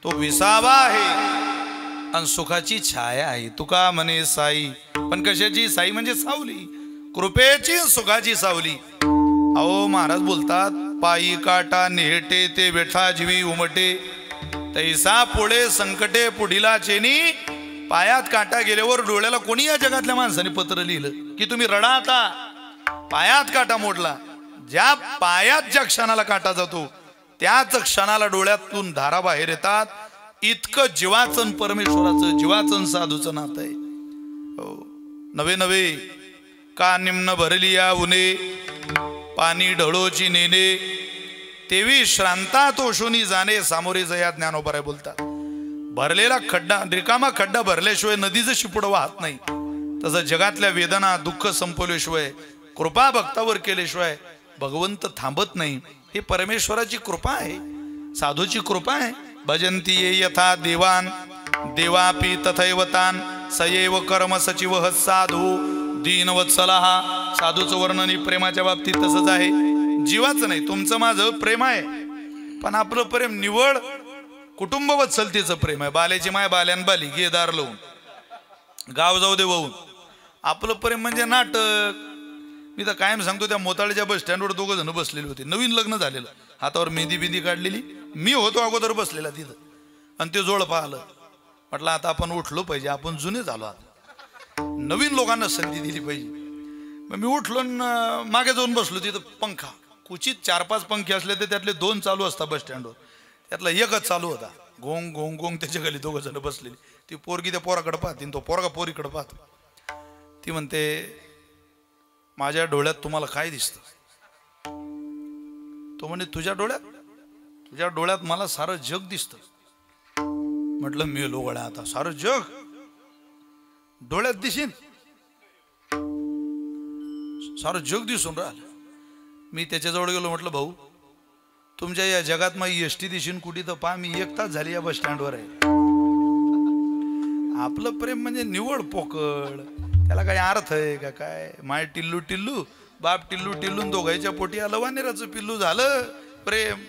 तो विसावा आहे आणि सुखाची छाया आहे. तुका म्हणे साई, पण कशाची साई म्हणजे सावली, कृपेची सुखाची सावली. अहो महाराज बोलतात, पायी काटा नेहटे ते वेठा जीवी उमटे, तैसा पुढे संकटे पुढीला चेनी. पायात काटा गेल्यावर डोळ्याला कोणी या जगातल्या माणसाने पत्र लिहिलं की तुम्ही रडा आता, पायात काटा मोडला. ज्या पायात ज्या क्षणाला काटा जातो त्याच क्षणाला डोळ्यातून धारा बाहेर येतात. इतकं जीवाचन परमेश्वराचं, जीवाचन साधूचं नातं आहे. हो, नवे नवे का निम्न भरली या उने, पाणी ढळोची नेने, तेवी श्रांता तोषुनी जाणे, सामोरे जया ज्ञानोबराय बोलतात. भरलेला खड्डा, रिकामा खड्डा भरल्याशिवाय नदीचं शिपुड वाहत नाही. तसं जगातल्या वेदना दुःख संपवल्याशिवाय, कृपा भक्तावर केल्याशिवाय भगवंत थांबत नाही. हे परमेश्वराची कृपा आहे, साधूची कृपा आहे. भजंती ये यथा देवान देवापी तथैवतान, सयैव कर्म सचिव साधू दीनवत्सला. साधूचं वर्णन प्रेमाच्या बाबतीत तसंच आहे. जीवाचं नाही, तुमचं माझं प्रेम आहे, पण आपलं प्रेम निवड कुटुंब वत्सलतेचं प्रेम आहे. बाल्याची माय बाल्यान बाली गेदार लावून, गाव जाऊ दे वाहून. आपलं प्रेम म्हणजे नाटक. मी तर कायम सांगतो, त्या मोताळ्याच्या बस स्टँडवर दोघं जण बसलेले होते, नवीन लग्न झालेलं, हातावर मेहंदी बिंदी काढलेली. मी होतो अगोदर बसलेला तिथं, आणि ते जोड पाहिलं. म्हटलं आता आपण उठलो पाहिजे, आपण जुने झालो, आता नवीन लोकांना संधी दिली पाहिजे. मग मी उठलो मागे जाऊन बसलो. तिथं पंखा, कुचित 4-5 पंखे असले तर त्यातले 2 चालू असतात बस स्टँडवर, त्यातला एकच चालू होता. गोंग गोंग गोंग त्याच्या खाली दोघं जण बसलेली. ती पोरगी त्या पोराकडे पाहते, तो पोरगा पोरीकडे पाहतो. ती म्हणते, माझ्या डोळ्यात तुम्हाला काय दिसतं? तो म्हणे, तुझ्या डोळ्यात मला सारं जग दिसतं. म्हटलं मी लोगड्या, आता सारं जग डोळ्यात दिसेन? सारं जग दिसून राहिलं. मी त्याच्याजवळ गेलो, म्हटलं भाऊ तुमच्या या जगात मग एसटी दिशीन कुठे तर पहा, मी 1 तास झाली या बस स्टँडवर आहे. आपलं प्रेम म्हणजे निवड पोकळ, त्याला काही अर्थ आहे का काय? माय टिल्लू टिल्लू, बाप टिल्लू टिल्लून दोघांच्या पोटी आलं वानेराचं पिल्लू, झालं प्रेम.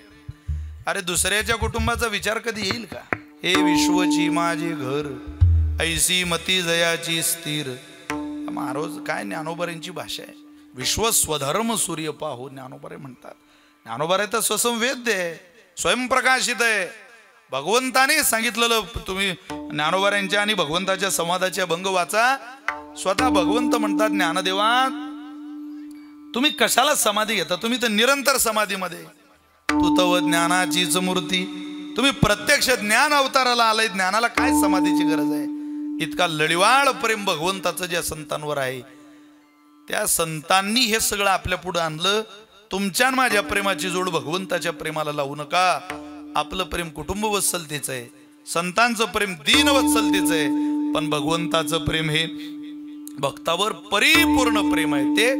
अरे दुसऱ्याच्या कुटुंबाचा विचार कधी येईल का? हे विश्वची माझे घर, ऐसी मती जयाची स्थिर. महाराज काय ज्ञानोबाऱ्यांची भाषा आहे. विश्व स्वधर्म सूर्य पाहू, ज्ञानोबारे म्हणतात. ज्ञानोबारे तर स्वसंवेद्य आहे, स्वयंप्रकाशित आहे. भगवंताने सांगितलेलं. तुम्ही ज्ञानोबाऱ्यांच्या आणि भगवंताच्या संवादाचे अभंग वाचा. स्वतः भगवंत म्हणतात, ज्ञानदेवा तुम्ही कशाला समाधी घेता? तुम्ही तर निरंतर समाधीमध्ये. तू तव ज्ञानाचीच मूर्ती, तुम्ही प्रत्यक्ष ज्ञान अवताराला आलाय, ज्ञानाला काय समाधीची गरज आहे? इतका लढिवाळ प्रेम भगवंताचं ज्या संतांवर आहे, त्या संतांनी हे सगळं आपल्या पुढे आणलं. तुमच्या माझ्या प्रेमाची जोड भगवंताच्या प्रेमाला लावू नका. आपलं प्रेम कुटुंब वत्सलतेचं आहे, संतांचं प्रेम दीन वत्सलतेचं आहे, पण भगवंताचं प्रेम हे भक्तावर परिपूर्ण प्रेम आहे. ते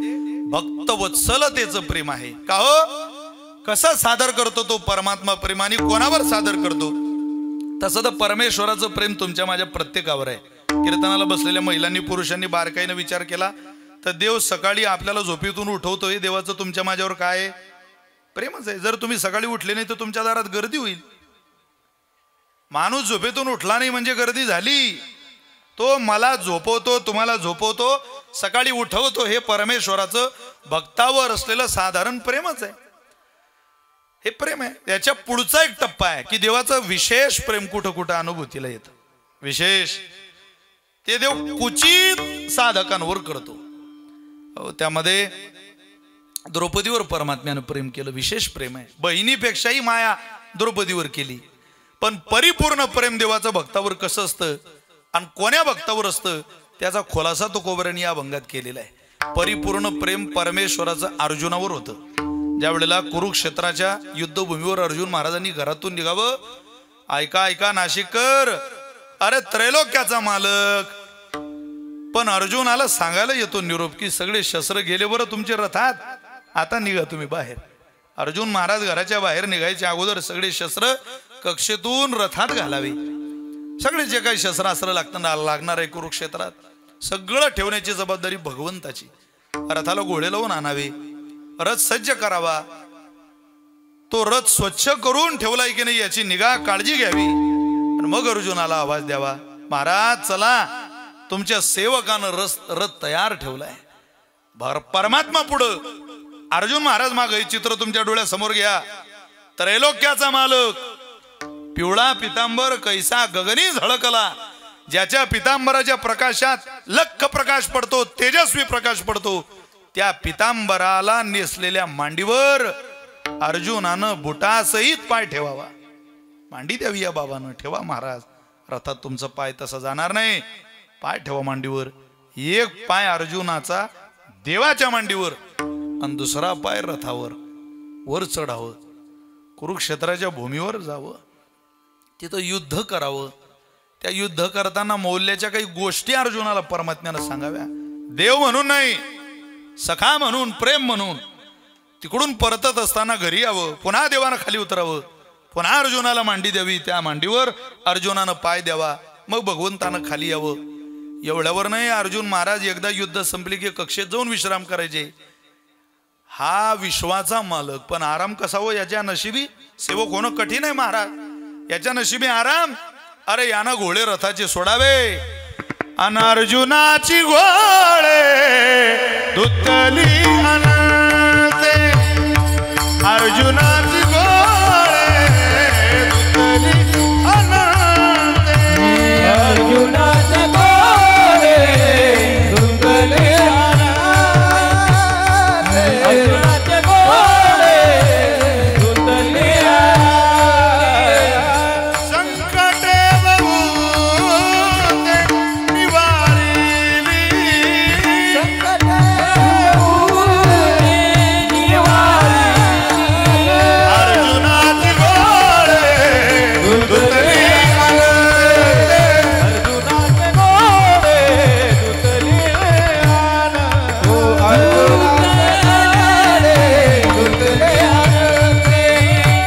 भक्त वत्सलतेचं प्रेम आहे. का हो? कसं सादर करतो तो परमात्मा प्रेमाने, कोणावर सादर करतो? तसं तर परमेश्वराचं प्रेम तुमच्या माझ्या प्रत्येकावर आहे. कीर्तनाला बसलेल्या महिलांनी पुरुषांनी बारकाईने विचार केला तर देव सकाळी आपल्याला झोपेतून उठवतो, हे देवाचं तुमच्या माझ्यावर काय प्रेमच आहे. जर तुम्ही सकाळी उठले नाही तर तुमच्या दारात गर्दी होईल. माणूस झोपेतून उठला नाही म्हणजे गर्दी झाली. तो मला झोपवतो, तुम्हाला झोपवतो, सकाळी उठवतो, हे परमेश्वराचं भक्तावर असलेलं साधारण प्रेमच आहे. हे प्रेम आहे. याच्या पुढचा एक टप्पा आहे की देवाचं विशेष प्रेम कुठं कुठं अनुभूतीला येतं. विशेष ते देव क्वचित साधकांवर करतो. त्यामध्ये द्रौपदीवर परमात्म्यानं प्रेम केलं, विशेष प्रेम आहे. बहिणीपेक्षाही माया द्रौपदीवर केली. पण परिपूर्ण प्रेम देवाचं भक्तावर कसं असतं आणि कोण्या भक्तावर असतं त्याचा खुलासा तो कोबऱ्याने या अभंगात केलेला आहे. परिपूर्ण प्रेम परमेश्वराचं अर्जुनावर होतं. ज्या वेळेला कुरुक्षेत्राच्या युद्धभूमीवर अर्जुन महाराजांनी घरातून निघावं, ऐका ऐका नाशिककर, अरे त्रैलोक्याचा मालक. पण अर्जुनाला सांगायला येतो निरोप की सगळे शस्त्र गेले बरं तुमचे रथात, आता निघा तुम्ही बाहेर. अर्जुन महाराज घराच्या बाहेर निघायच्या अगोदर सगळे शस्त्र कक्षेतून रथात घालावे. सगळे जे काही शस्त्रास्त्र लागणार आहे कुरुक्षेत्रात सगळं ठेवण्याची जबाबदारी भगवंताची. रथाला घोडे लावून आणावे, रथ सज्ज करावा, तो रथ स्वच्छ करून ठेवलाय की नाही याची निगा काळजी घ्यावी. मग अर्जुनाला आवाज द्यावा, महाराज चला, तुमच्या सेवकानं रथ तयार ठेवलाय. परमात्मा पुढं, अर्जुन महाराज माग, हे चित्र तुमच्या डोळ्यासमोर घ्या. त्रैलोक्याचा मालक, पिवळा पितांबर कैसा गगनी झळकला, ज्याच्या पितांबराच्या प्रकाशात लख प्रकाश पडतो, तेजस्वी प्रकाश पडतो, त्या पितांबराला नेसलेल्या मांडीवर अर्जुनानं बुटासहित पाय ठेवावा. मांडी द्यावी या बाबानं, ठेवा महाराज, रथात तुमचं पाय तसा जाणार नाही, पाय ठेवा मांडीवर. एक पाय अर्जुनाचा देवाच्या मांडीवर आणि दुसरा पाय रथावर. वर चढावं, कुरुक्षेत्राच्या भूमीवर जावं, तिथं युद्ध करावं. त्या युद्ध करताना मौल्याच्या काही गोष्टी अर्जुनाला परमात्म्यानं सांगाव्या. देव म्हणून नाही, सखा म्हणून, प्रेम म्हणून. तिकडून परतत असताना घरी यावं, पुन्हा देवानं खाली उतरावं, पुन्हा अर्जुनाला मांडी द्यावी, त्या मांडीवर अर्जुनानं पाय द्यावा, मग भगवंतानं खाली यावं. एवढ्यावर नाही, अर्जुन महाराज एकदा युद्ध संपली की कक्षेत जाऊन विश्राम करायचे. हा विश्वाचा मालक, पण आराम कसा हो, याच्या नशिबी सेवक होणं कठीण आहे महाराज, याच्या नशिबी आराम. अरे यानं घोडे रथाचे सोडावे, अन अर्जुनाची घोडे धुतली अनंते, अर्जुनाची घोडे धुतली अनंते, अर्जुनाचे घोडे धुतले अनंते, अर्जुनाचे घोडे धुतले संकटे बहुते निवारिली, संकटे बहुते निवारिली, अर्जुनाची घोडे धुतली अनंते, अर्जुनाचे घोडे धुतले अनंते, अर्जुनाचे धुतले अनंते,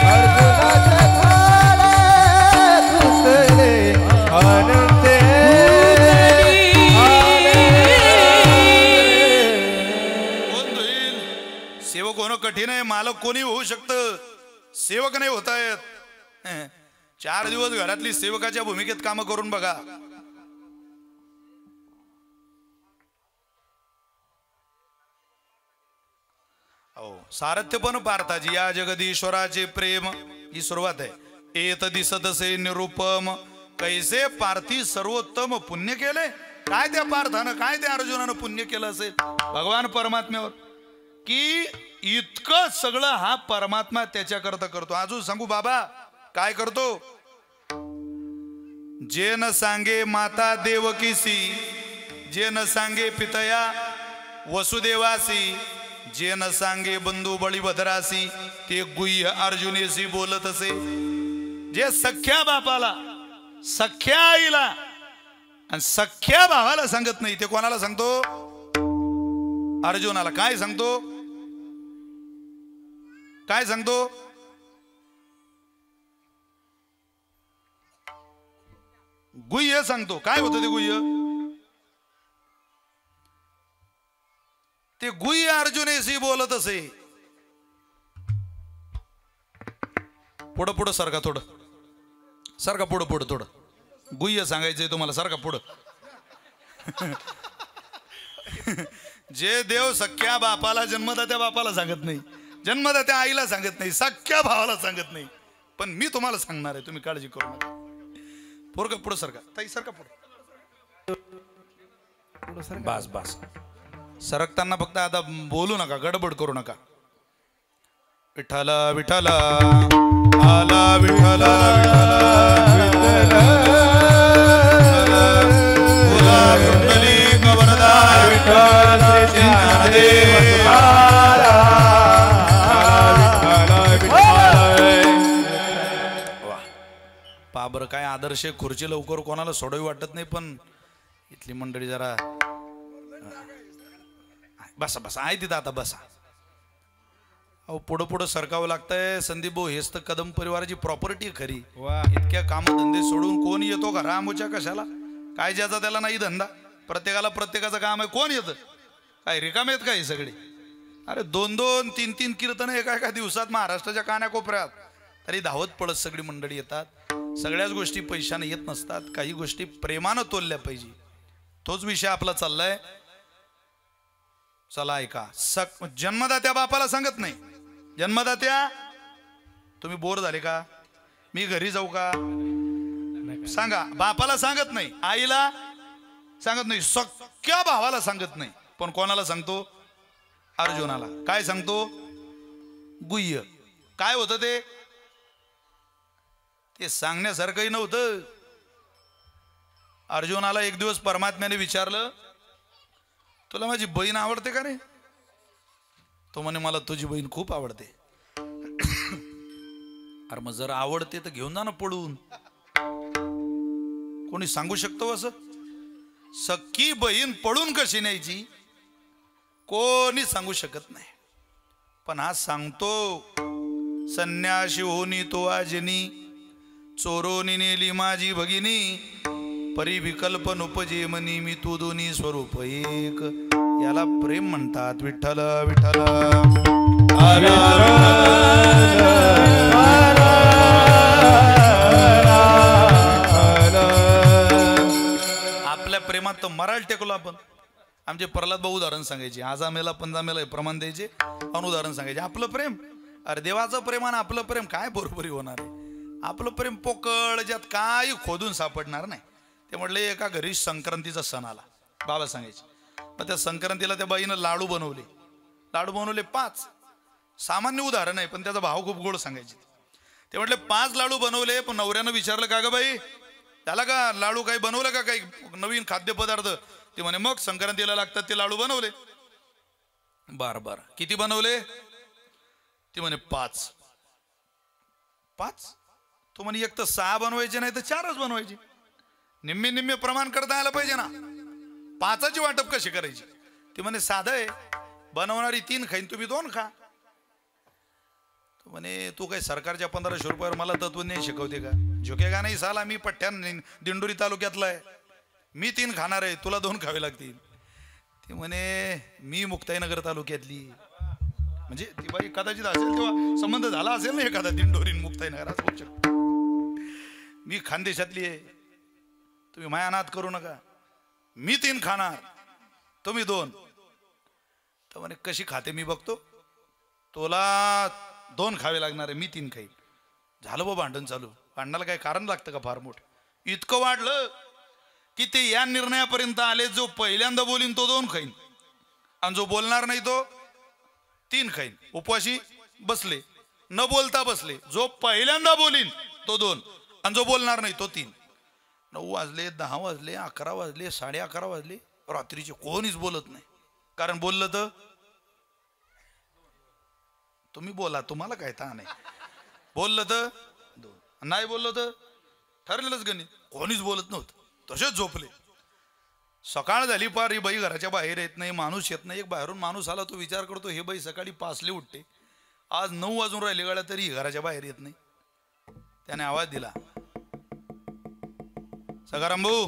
अर्जुनाचे घोडे धुतले अनंते. कोण धुईल? सेवक होणं कठीण आहे, मालक कोणी होऊ शकतं, सेवक नाही होता येत. 4 दिवस घरातली सेवकाच्या भूमिकेत काम करून बघा. सारथ्य पण पार्थाजी, या जगदीश्वराचे प्रेम, ही सुरुवात आहे. एत दिसतसे निरुपम, कैसे पार्थी सर्वोत्तम पुण्य केले. काय त्या पार्थानं, काय त्या अर्जुनानं पुण्य केलं असेल भगवान परमात्म्यावर, की इतकं सगळं हा परमात्मा त्याच्याकरता करतो. अजून सांगू बाबा काय करतो. जे न सांगे माता देवकीसी, जे न सांगे पितया वसुदेवासी, जे न सांगे बंधू बळीभद्रासी, ते गुह्य अर्जुनेशी बोलत असे. जे सख्या बापाला, सख्या आईला आणि सख्या भावाला सांगत नाही, ते कोणाला सांगतो, अर्जुनाला. काय सांगतो, काय सांगतो, गुह्य सांगतो. काय होतं ते गुह्य, ते गुह्य अर्जुनेशी बोलत असे. पुढं पुढं सारखा, थोडं सारखा, पुढं पुढं थोडं, गुह्य सांगायचंय तुम्हाला, सारखा पुढं. जे देव सख्या बापाला, जन्मदात्या बापाला सांगत नाही, जन्मदात्या आईला सांगत नाही, सख्या भावाला सांगत नाही, पण मी तुम्हाला सांगणार आहे, तुम्ही काळजी करू नका. पोरग पुढं सारखा, ताई सारखा पुढं, बस बस. सरकताना फक्त आता बोलू नका, गडबड करू नका. विठ्ठला विठ्ठला आला, विठ्ठला विठ्ठला पाबर. काय आदर्श खुर्ची लवकर कोणाला सोडवी वाटत नाही, पण इथली मंडळी जरा बसा बसा, आहे तिथं आता बसा. अहो पुढं पुढं सरकावं लागतंय संदीप भाऊ, हेच तर कदम परिवाराची प्रॉपर्टी खरी. इतक्या कामधंदे सोडून कोण येतो का रामोच्या कशाला, काय ज्याचा त्याला नाही धंदा, प्रत्येकाला प्रत्येकाचं काम आहे. कोण येतं, काय रिकामे आहेत काय सगळे. अरे 2-2, 3-3 कीर्तन एका एका दिवसात महाराष्ट्राच्या कानाकोपऱ्यात, तरी धावत पडत सगळी मंडळी येतात. सगळ्याच गोष्टी पैशाने येत नसतात, काही गोष्टी प्रेमानं तोलल्या पाहिजे. तोच विषय आपला चाललाय. चला ऐका. जन्मदात्या बापाला सांगत नाही. जन्मदात्या तुम्ही बोर झाले का, मी घरी जाऊ का, सांगा. बापाला सांगत नाही, आईला सांगत नाही, सख्या भावाला सांगत नाही. पण कोणाला सांगतो? अर्जुनाला. काय सांगतो? गुह्य. काय होतं ते सांगण्यासारखंही नव्हतं. अर्जुनाला एक दिवस परमात्म्याने विचारलं, तुला माझी बहीण आवडते का रे? तो म्हणे, मला तुझी बहीण खूप आवडते. अरे मग जर आवडते तर घेऊन जा ना पळून. कोणी सांगू शकतो असं? सख्खी बहीण पळून कशी न्यायची कोणी सांगू शकत नाही. पण हा सांगतो. संन्याशी होनी तो आजनी, चोरोनी नेली माझी भगिनी, परी विकल्प नुपजे मनी, मी तू दोन्ही स्वरूप एक. याला प्रेम म्हणतात. विठ्ठल विठ्ठल. आपल्या प्रेमात तर मराल टेकलो आपण. आमचे प्रल्हाद भाऊ उदाहरण सांगायचे, आजामेला पंजामेला प्रमाण द्यायचे, अनुदाहरण सांगायचे. आपलं प्रेम, अरे देवाचं प्रेम आणि आपलं प्रेम काय बरोबरी होणार आहे? आपलं प्रेम पोकळ, ज्यात काही खोदून सापडणार नाही. ते म्हटले, एका घरी संक्रांतीचा सण आला. बाबा सांगायचे, मग त्या संक्रांतीला त्या बाईनं लाडू बनवले. लाडू बनवले 5. सामान्य उदाहरण आहे, पण त्याचा भाव खूप गोड सांगायचे. ते म्हटले 5 लाडू बनवले. पण नवऱ्यानं विचारलं, का ग बाई त्याला का लाडू काही बनवलं का, काही नवीन खाद्यपदार्थ? ते म्हणे, मग संक्रांतीला लागतात ते लाडू बनवले. बर किती बनवले? ते म्हणे 5. तो म्हणे, एक तर 6 बनवायचे, नाही तर 4च बनवायचे. निम्मे निम्मे प्रमाण करता आलं पाहिजे ना. 5ची वाटप कशी करायची? ते म्हणे, साधं आहे, बनवणारी 3 खाईन, तुम्ही 2 खा. तो म्हणे, तू काही सरकारच्या 1500 रुपयावर मला तत्वज्ञान शिकवते का? झोकेगा नाही साला, मी पठ्ठ्यान दिंडोरी तालुक्यातला आहे, मी 3 खाणार आहे, तुला 2 खावे लागतील. ते म्हणे, मी मुक्ताईनगर तालुक्यातली. म्हणजे ती बाई कदाचित असेल, तेव्हा संबंध झाला असेल ना एखादा दिंडोरी मुक्ताईनगर, असं होऊ शकतो. मी खानदेशातली आहे, तुम्ही माया नाद करू नका, मी 3 खाणार, तुम्ही 2. तर म्हणे, कशी खाते मी बघतो, तुला 2 खावे लागणार आहे, मी 3 खाईन. झालं बा भांडण चालू. भांडणाला काही कारण लागतं का फार मोठं? इतकं वाढलं की ते या निर्णयापर्यंत आले, जो पहिल्यांदा बोलीन तो 2 खाईन, आणि जो बोलणार नाही तो 3 खाईन. उपवाशी बसले, न बोलता बसले. जो पहिल्यांदा बोलीन तो 2, आणि जो बोलणार नाही तो 3. 9 वाजले, 10 वाजले, 11 वाजले, 11:30 वाजले, रात्रीचे. कोणीच बोलत नाही. कारण बोललं तर तुम्ही बोला, तुम्हाला काय ताण आहे. बोललं तर 2, नाही बोललं तर ठरलेलंच गणित. कोणीच बोलत नव्हतं, तसेच झोपले. सकाळ झाली पार, ही बाई घराच्या बाहेर येत नाही, माणूस येत नाही. एक बाहेरून माणूस आला, तो विचार करतो, हे बाई सकाळी 5ला उठते, आज 9 वाजून राहिले गाड्या, तरी घराच्या बाहेर येत नाही. त्याने आवाज दिला, सखाराम भाऊ,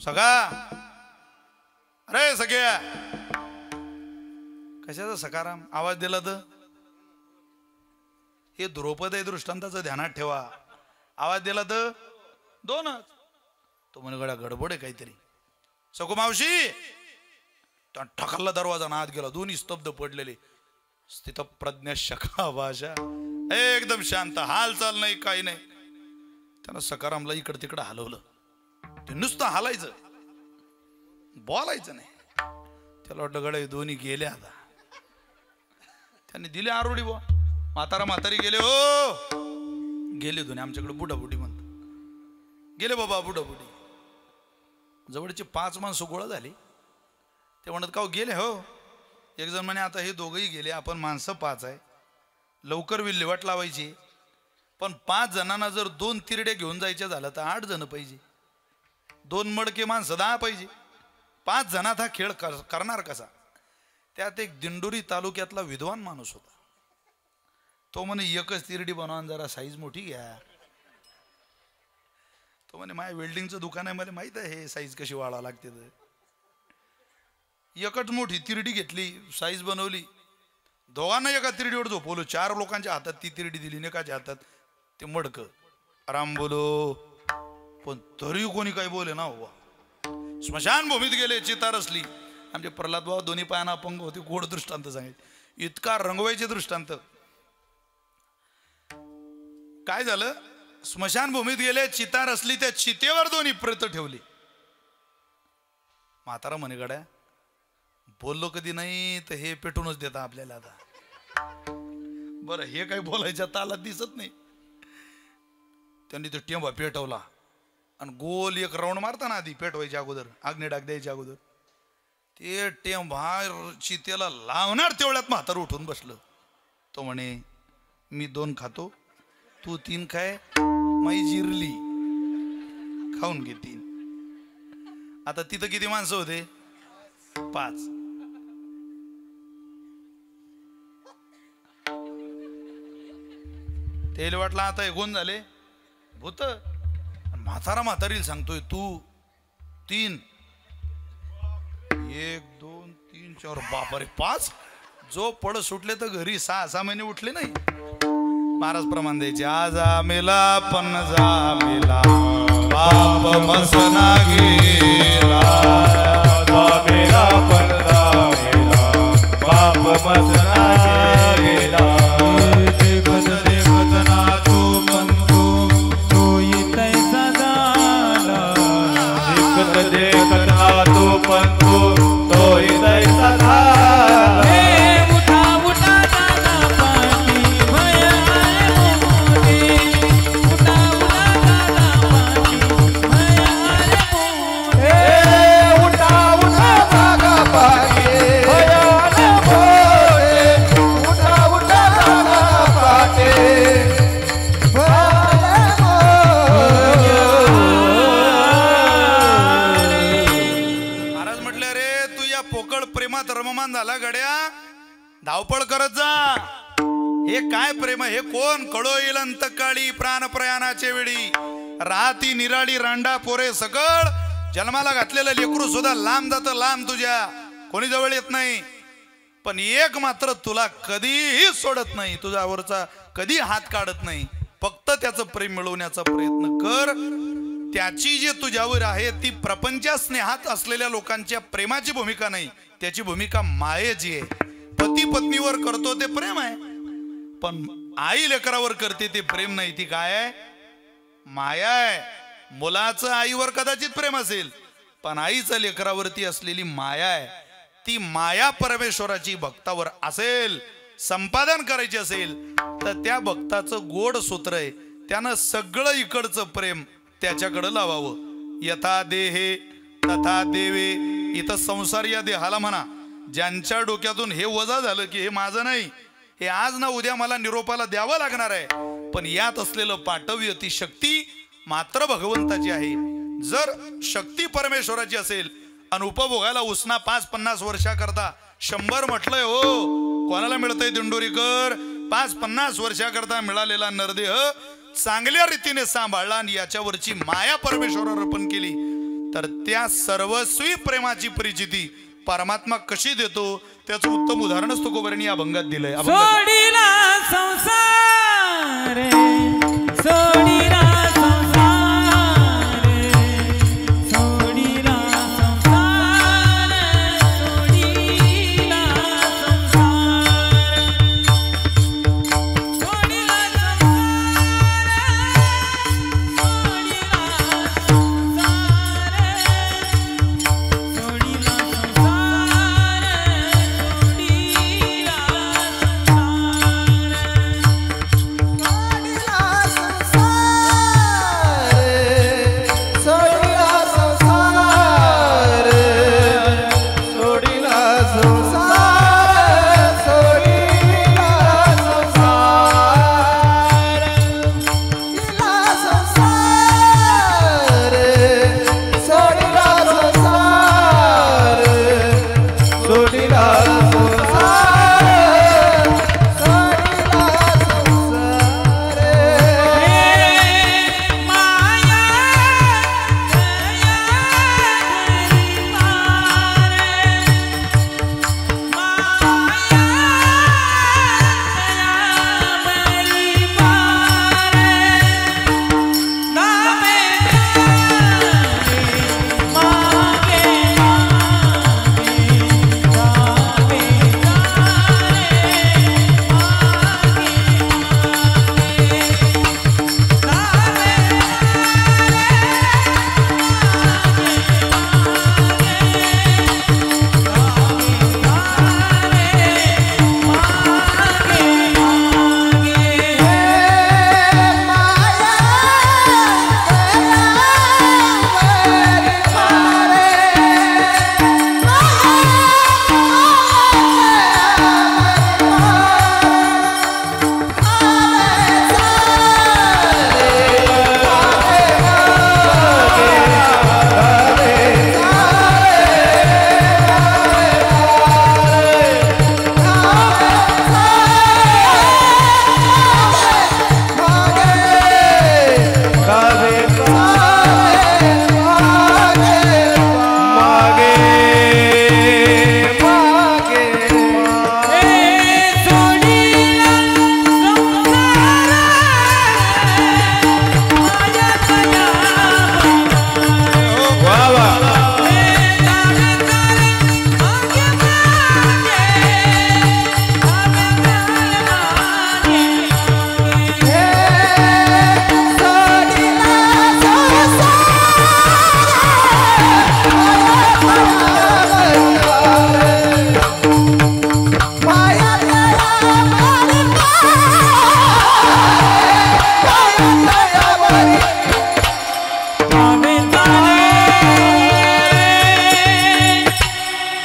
सखा. अरे सगळ्या, कशाचा सखाराम? आवाज दिला तर हे द्रौपदी दृष्टांताचं ध्यानात ठेवा. आवाज दिला तर 2च. तो म्हणे, गड्या गडबड आहे काहीतरी. सखू मावशी. ठकाला दरवाजा नाद गेला, दोन्ही स्तब्ध पडलेले. स्थित प्रज्ञा शका भाषा, एकदम शांत, हालचाल नाही, काही नाही. त्यानं सखारामला इकडं तिकडं हलवलं. ते नुसतं हालायचं, बोलायचं नाही. त्याला वाटलं गड्या दोन्ही गेले आता. त्यांनी दिले आरोडी. बा म्हातारा म्हातारी गेले. हो गेले दोन्ही. आमच्याकडे बुडाबुडी म्हणतात. गेले बाबा बुडाबुडी. जवळचे 5 माणसं गोळा झाली. ते म्हणत, का गेले? हो. एक जण म्हणे, आता हे दोघंही गेले, आपण माणसं 5 आहे, लवकर विल्हेवाट लावायची. पण 5 जणांना जर 2 तिरड्या घेऊन जायच्या झालं तर 8 जण पाहिजे. 2 मडके माणसं 10 पाहिजे. 5 जणात हा खेळ करणार कसा? त्यात एक दिंडोरी तालुक्यातला विद्वान माणूस होता. तो म्हणे, एकच तिरडी बनवा, जरा साईज मोठी घ्या. तो म्हणे, माझ्या वेल्डिंगचं दुकान आहे, मला माहित आहे हे साईज कशी वाढावं लागते. तर एकच मोठी तिरडी घेतली, साईज बनवली. दोघांना एका तिरडीवर झोपवलं. 4 लोकांच्या हातात ती तिरडी दिली, एकाच्या हातात ते मडक राम बोलो पण तरी कोणी काही बोले ना हो. स्मशान भूमीत गेले, चिता रचली. आमचे प्रल्हाद भाऊ दोन्ही पायांना अपंग होते. गोड दृष्टांत सांगितले, इतका रंगवायचे दृष्टांत. काय झालं, स्मशान भूमीत गेले, चिता रचली, त्या चितेवर दोन्ही प्रेत ठेवली. म्हातारा म्हणे गड्या बोललो कधी नाही तर हे पेटूनच देता आपल्याला. आता बरं हे काही बोलायच्या तालात दिसत नाही. त्यांनी तो टेंबा पेटवला आणि गोल एक राऊंड मारता ना आधी पेटवायच्या अगोदर, अग्नी डाग द्यायच्या अगोदर, ते टेंबा चितेला लावणार तेवढ्यात म्हातारं उठून बसलं. तो म्हणे मी 2 खातो, तू 3 खाय, माई जिरली, खाऊन घे 3. आता तिथं किती माणसं होते? 5. तेल वाटला आता हे गुण झाले भूत. म्हातारीला सांगतोय तू 3, 1 2 3 4, बापरे 5. जो पड सुटले तर घरी 6 महिने उठले नाही. महाराज प्रमाण द्यायचे, आज मेला पण जा मेला, बाप मसना गेला. मेला पण जा मेला, बाप मसना गेला. देखत देखत ना तू म्हणतो तोही तैसा झाला. देखत देखत ना तू पण तोही तैसा झाला. उठा उठा दादा पाटी भया रे मोठे. उठा उठा दादा पाटी भया रे मोठे. उठा उठा जागा पाटे भयाने भोळे. उठा उठा जागा पाटे भयाने भोळे. महाराज म्हटले रे तू या पोकळ प्रेमात रममान झाला गड्या, धावपळ करत जा. हे काय प्रेम, हे कोण? कळो येईल अंतकाळी प्राण प्रयाणाचे वेळी. राहती निराडी रांडा पोरे सकळ, जन्माला घातलेलं लेकरू सुद्धा लांब जातं लांब, तुझ्या कोणी जवळ येत नाही. पण एक मात्र तुला कधीही सोडत नाही, तुझ्यावरचा कधी हात काढत नाही. फक्त त्याचं प्रेम मिळवण्याचा प्रयत्न कर. त्याची जी तुझ्यावर आहे ती प्रपंचा स्नेहात असलेल्या लोकांच्या प्रेमाची भूमिका नाही, त्याची भूमिका मायेची आहे. पती पत्नीवर करतो ते प्रेम आहे, पण आई लेकरावर करते ते प्रेम नाही. ती काय आहे? माया आहे. मुलाचं आईवर कदाचित प्रेम असेल, पण आईचं लेकरावरती असलेली माया आहे. ती माया परमेश्वराची भक्तावर असेल, संपादन करायची असेल तर त्या भक्ताचं गोड सूत्र आहे, त्यानं सगळं इकडचं प्रेम त्याच्याकडे लावावं. यथा देहे तथा देवे. इथं संसार या देहाला म्हणा, ज्यांच्या डोक्यातून हे वजा झालं की हे माझं नाही, हे आज ना उद्या मला निरोपाला द्यावं लागणार आहे, पण यात असलेलं पाठव्य ती शक्ती मात्र भगवंताची आहे. जर शक्ती परमेश्वराची असेल आणि उपभोगायला उसना 5-50 वर्षाकरता 100 म्हटलंय हो, कोणाला मिळतंय दिंडोरीकर? 5-50 वर्षाकरता मिळालेला नरदेह चांगल्या रीतीने सांभाळला आणि याच्यावरची माया परमेश्वरावर अर्पण केली तर त्या सर्वस्वी प्रेमाची परिचिती परमात्मा कशी देतो त्याचं उत्तम उदाहरणच तुकोबारांनी या अभंगात दिलंय. सोडीला संसार सोडीला संसार सोडीला संसार सोडीला संसार सोडीला संसार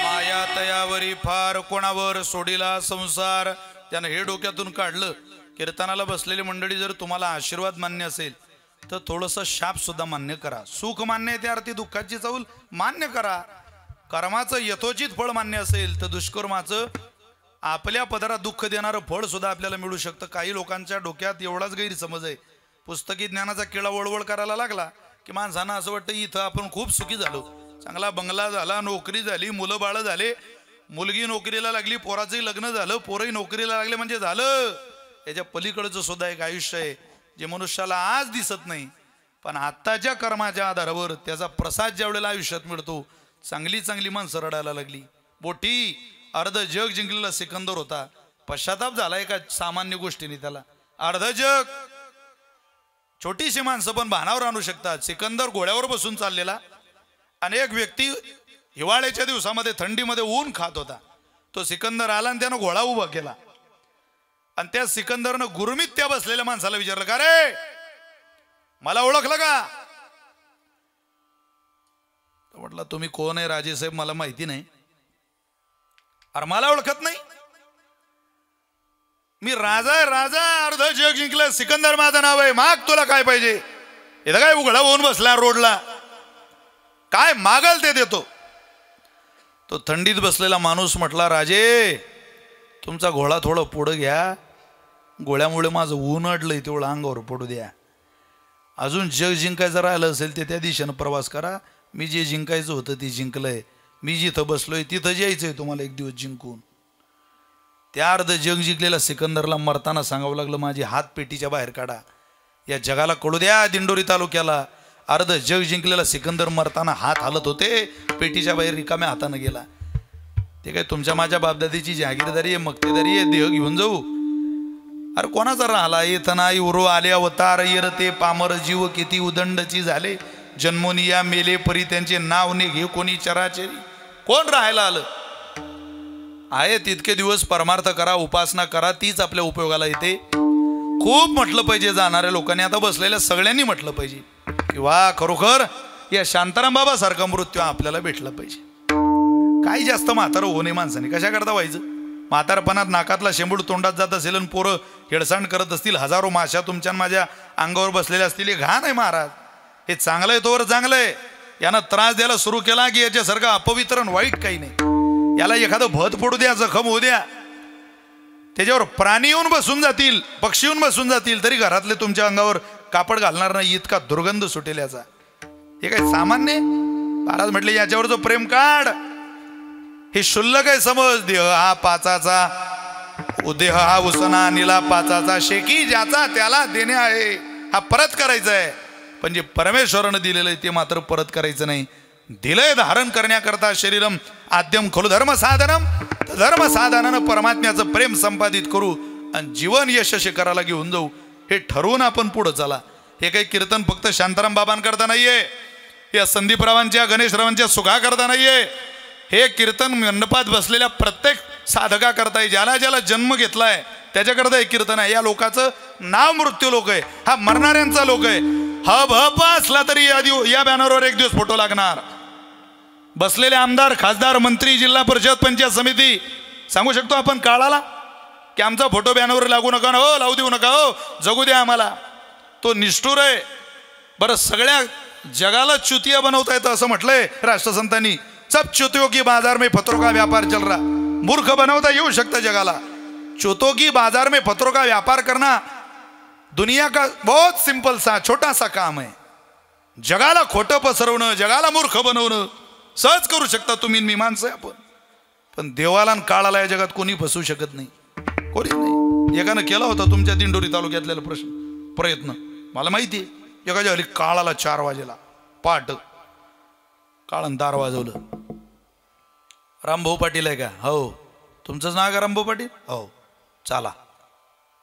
माया तयावरी फार कोणावर सोडीला संसार. त्यानं हे डोक्यातून काढलं. कीर्तनाला बसलेली मंडळी जर तुम्हाला आशीर्वाद मान्य असेल तर थोडंसं शाप सुद्धा मान्य करा. सुख मान्य आहे त्या अर्थी दुःखाची चाहूल मान्य करा. कर्माचं यथोचित फळ मान्य असेल तर दुष्कर्माचं आपल्या पदरात दुःख देणारं फळ सुद्धा आपल्याला मिळू शकतं. काही लोकांच्या डोक्यात एवढाच गैरसमज आहे. पुस्तकी ज्ञानाचा किडा वळवळ करायला लागला की माणसांना असं वाटतं इथं आपण खूप सुखी झालो. चांगला बंगला झाला, नोकरी झाली, मुलं बाळ झाले, मुलगी नोकरीला लागली, पोराचंही लग्न झालं, पोरही नोकरीला लागले म्हणजे झालं. याच्या पलीकडचं सुद्धा एक आयुष्य आहे जे मनुष्याला आज दिसत नाही, पण आत्ताच्या कर्माच्या आधारावर त्याचा प्रसाद ज्या वेळेला आयुष्यात मिळतो. चांगली चांगली माणसं रडायला लागली. बोटी अर्ध जग जिंकलेला सिकंदर होता, पश्चाताप झाला एका सामान्य गोष्टीने त्याला. अर्ध जग छोटीशी माणसं पण भानावर आणू शकतात. सिकंदर घोड्यावर बसून चाललेला आणि एक व्यक्ती हिवाळ्याच्या दिवसामध्ये थंडीमध्ये ऊन खात होता. तो सिकंदर आला आणि त्यानं घोडा उभा केला आणि त्या सिकंदरनं गुरमीत त्या बसलेल्या माणसाला विचारलं, का रे मला ओळखलं का? म्हटलं तुम्ही कोण आहे राजे साहेब, मला माहिती नाही. अरे मला ओळखत नाही? मी राजा आहे, राजा, अर्ध जग जिंकलं, सिकंदर माझं नाव आहे, माग तुला काय पाहिजे? इथं काय उघडा होऊन बसला रोडला, काय मागल ते देतो. तो थंडीत बसलेला माणूस म्हटला, राजे तुमचा घोडा थोडं पुढं घ्या, गोळ्यामुळे माझं ऊन अडलंय तेवढं अंगावर पडू द्या. अजून जग जिंकायचं राहिलं असेल ते त्या दिशेनं प्रवास करा. मी जे जिंकायचं होतं ते जिंकलंय. मी जिथं बसलोय तिथं यायचंय तुम्हाला एक दिवस जिंकून. त्या अर्ध जग जिंकलेला सिकंदरला मरताना सांगावं लागलं, माझी हात पेटीच्या बाहेर काढा, या जगाला कळू द्या. दिंडोरी तालुक्याला अर्ध जग जिंकलेला सिकंदर मरताना हात हालत होते, पेटीच्या बाहेर रिकाम्या हातानं गेला. ते काय तुमच्या माझ्या बापदादीची जहागीरदारी आहे, मक्तेदारी आहे, देह घेऊन जाऊ? अरे कोणाचा राहिला? येतना उरो आले अवतार येरते पामर जीव किती उदंडची झाले, जन्मोनिया मेले परी त्यांचे नाव ने घे कोणी चराचरी. कोण राहायला आलं? आहे तितके दिवस परमार्थ करा, उपासना करा, तीच आपल्या उपयोगाला येते. खूप म्हटलं पाहिजे जाणाऱ्या लोकांनी, आता बसलेल्या सगळ्यांनी म्हटलं पाहिजे की वा खरोखर या शांताराम बाबा सारखा मृत्यू आपल्याला भेटला पाहिजे. काही जास्त म्हातारं होऊ नये माणसाने. कशा करता व्हायचं? म्हातारपणात नाकातला शेंबूड तोंडात जात असेल आणि पोरं हेडसांड करत असतील, हजारो माशा तुमच्या माझ्या अंगावर बसलेल्या असतील, हे घाण आहे महाराज. हे चांगलं आहे तोवर चांगलं आहे. यानं त्रास द्यायला सुरू केला की याच्यासारखं अपवित्र वाईट काही नाही. याला एखादं भत पडू द्या, जखम होऊ द्या, त्याच्यावर प्राणी येऊन बसून जातील, पक्षी येऊन बसून जातील, तरी घरातले तुमच्या अंगावर कापड घालणार नाही, इतका दुर्गंध सुटेल याचा. हे काय सामान्य? महाराज म्हटले याच्यावर जो प्रेम काढ. हे शुल्लक आहे समज. देह हा पाचाचा, देह हा उसना निला पाचाचा, शेकी ज्याचा त्याला देणे आहे, हा परत करायचा आहे. पण जे परमेश्वरानं दिलेलं आहे ते मात्र परत करायचं नाही. दिलंय धारण करण्याकरता शरीरम आद्यम खलु धर्म साधनम, धर्म साधनानं परमात्म्याचं प्रेम संपादित करू आणि जीवन यश शिखराला घेऊन जाऊ. हे ठरवून आपण पुढं चला. हे काही कीर्तन फक्त शांताराम बाबांकरता नाहीये, या संदीपरावांच्या गणेशरावांच्या सुखाकरता नाहीये. हे कीर्तन मंडपात बसलेल्या प्रत्येक साधका करताय, ज्याला ज्याला जन्म घेतलाय त्याच्याकरता हे कीर्तन आहे. या लोकांचं नाव मृत्यू लोक आहे, हा मरणाऱ्यांचा लोक आहे. हब हप असला तरी या बॅनरवर एक दिवस फोटो लागणार. बसलेले आमदार, खासदार, मंत्री, जिल्हा परिषद, पंचायत समिती सांगू शकतो आपण काळाला की आमचा फोटो बॅनरवर लागू नका, हो लावू देऊ नका, हो जगू द्या आम्हाला. तो निष्ठुर आहे. बरं सगळ्या जगाला चुतिया बनवता येतं असं म्हटलंय राष्ट्रसंतांनी. सब चुतियों की बाजार में पत्रों का व्यापार चल रहा. मूर्ख बनवता येऊ शकतं जगाला. चुतियों की बाजार में पत्रों का व्यापार करना दुनिया का बहुत सिंपल सा छोटा सा काम है. जगाला खोटं पसरवणं, जगाला मूर्ख बनवणं सहज करू शकता तुम्ही, मी माणसं आहे आपण. पण देवाला आणि काळाला या जगात कोणी फसवू शकत नाही, कोणी नाही. एकानं केला होता तुमच्या दिंडोरी तालुक्यातल्या प्रयत्न, मला माहिती आहे. एका हल्ली काळाला 4 वाजेला पाट काळानं दार वाजवलं. रामभाऊ पाटील आहे का? हो. तुमचंच नाव का रामभाऊ पाटील? हो. चला.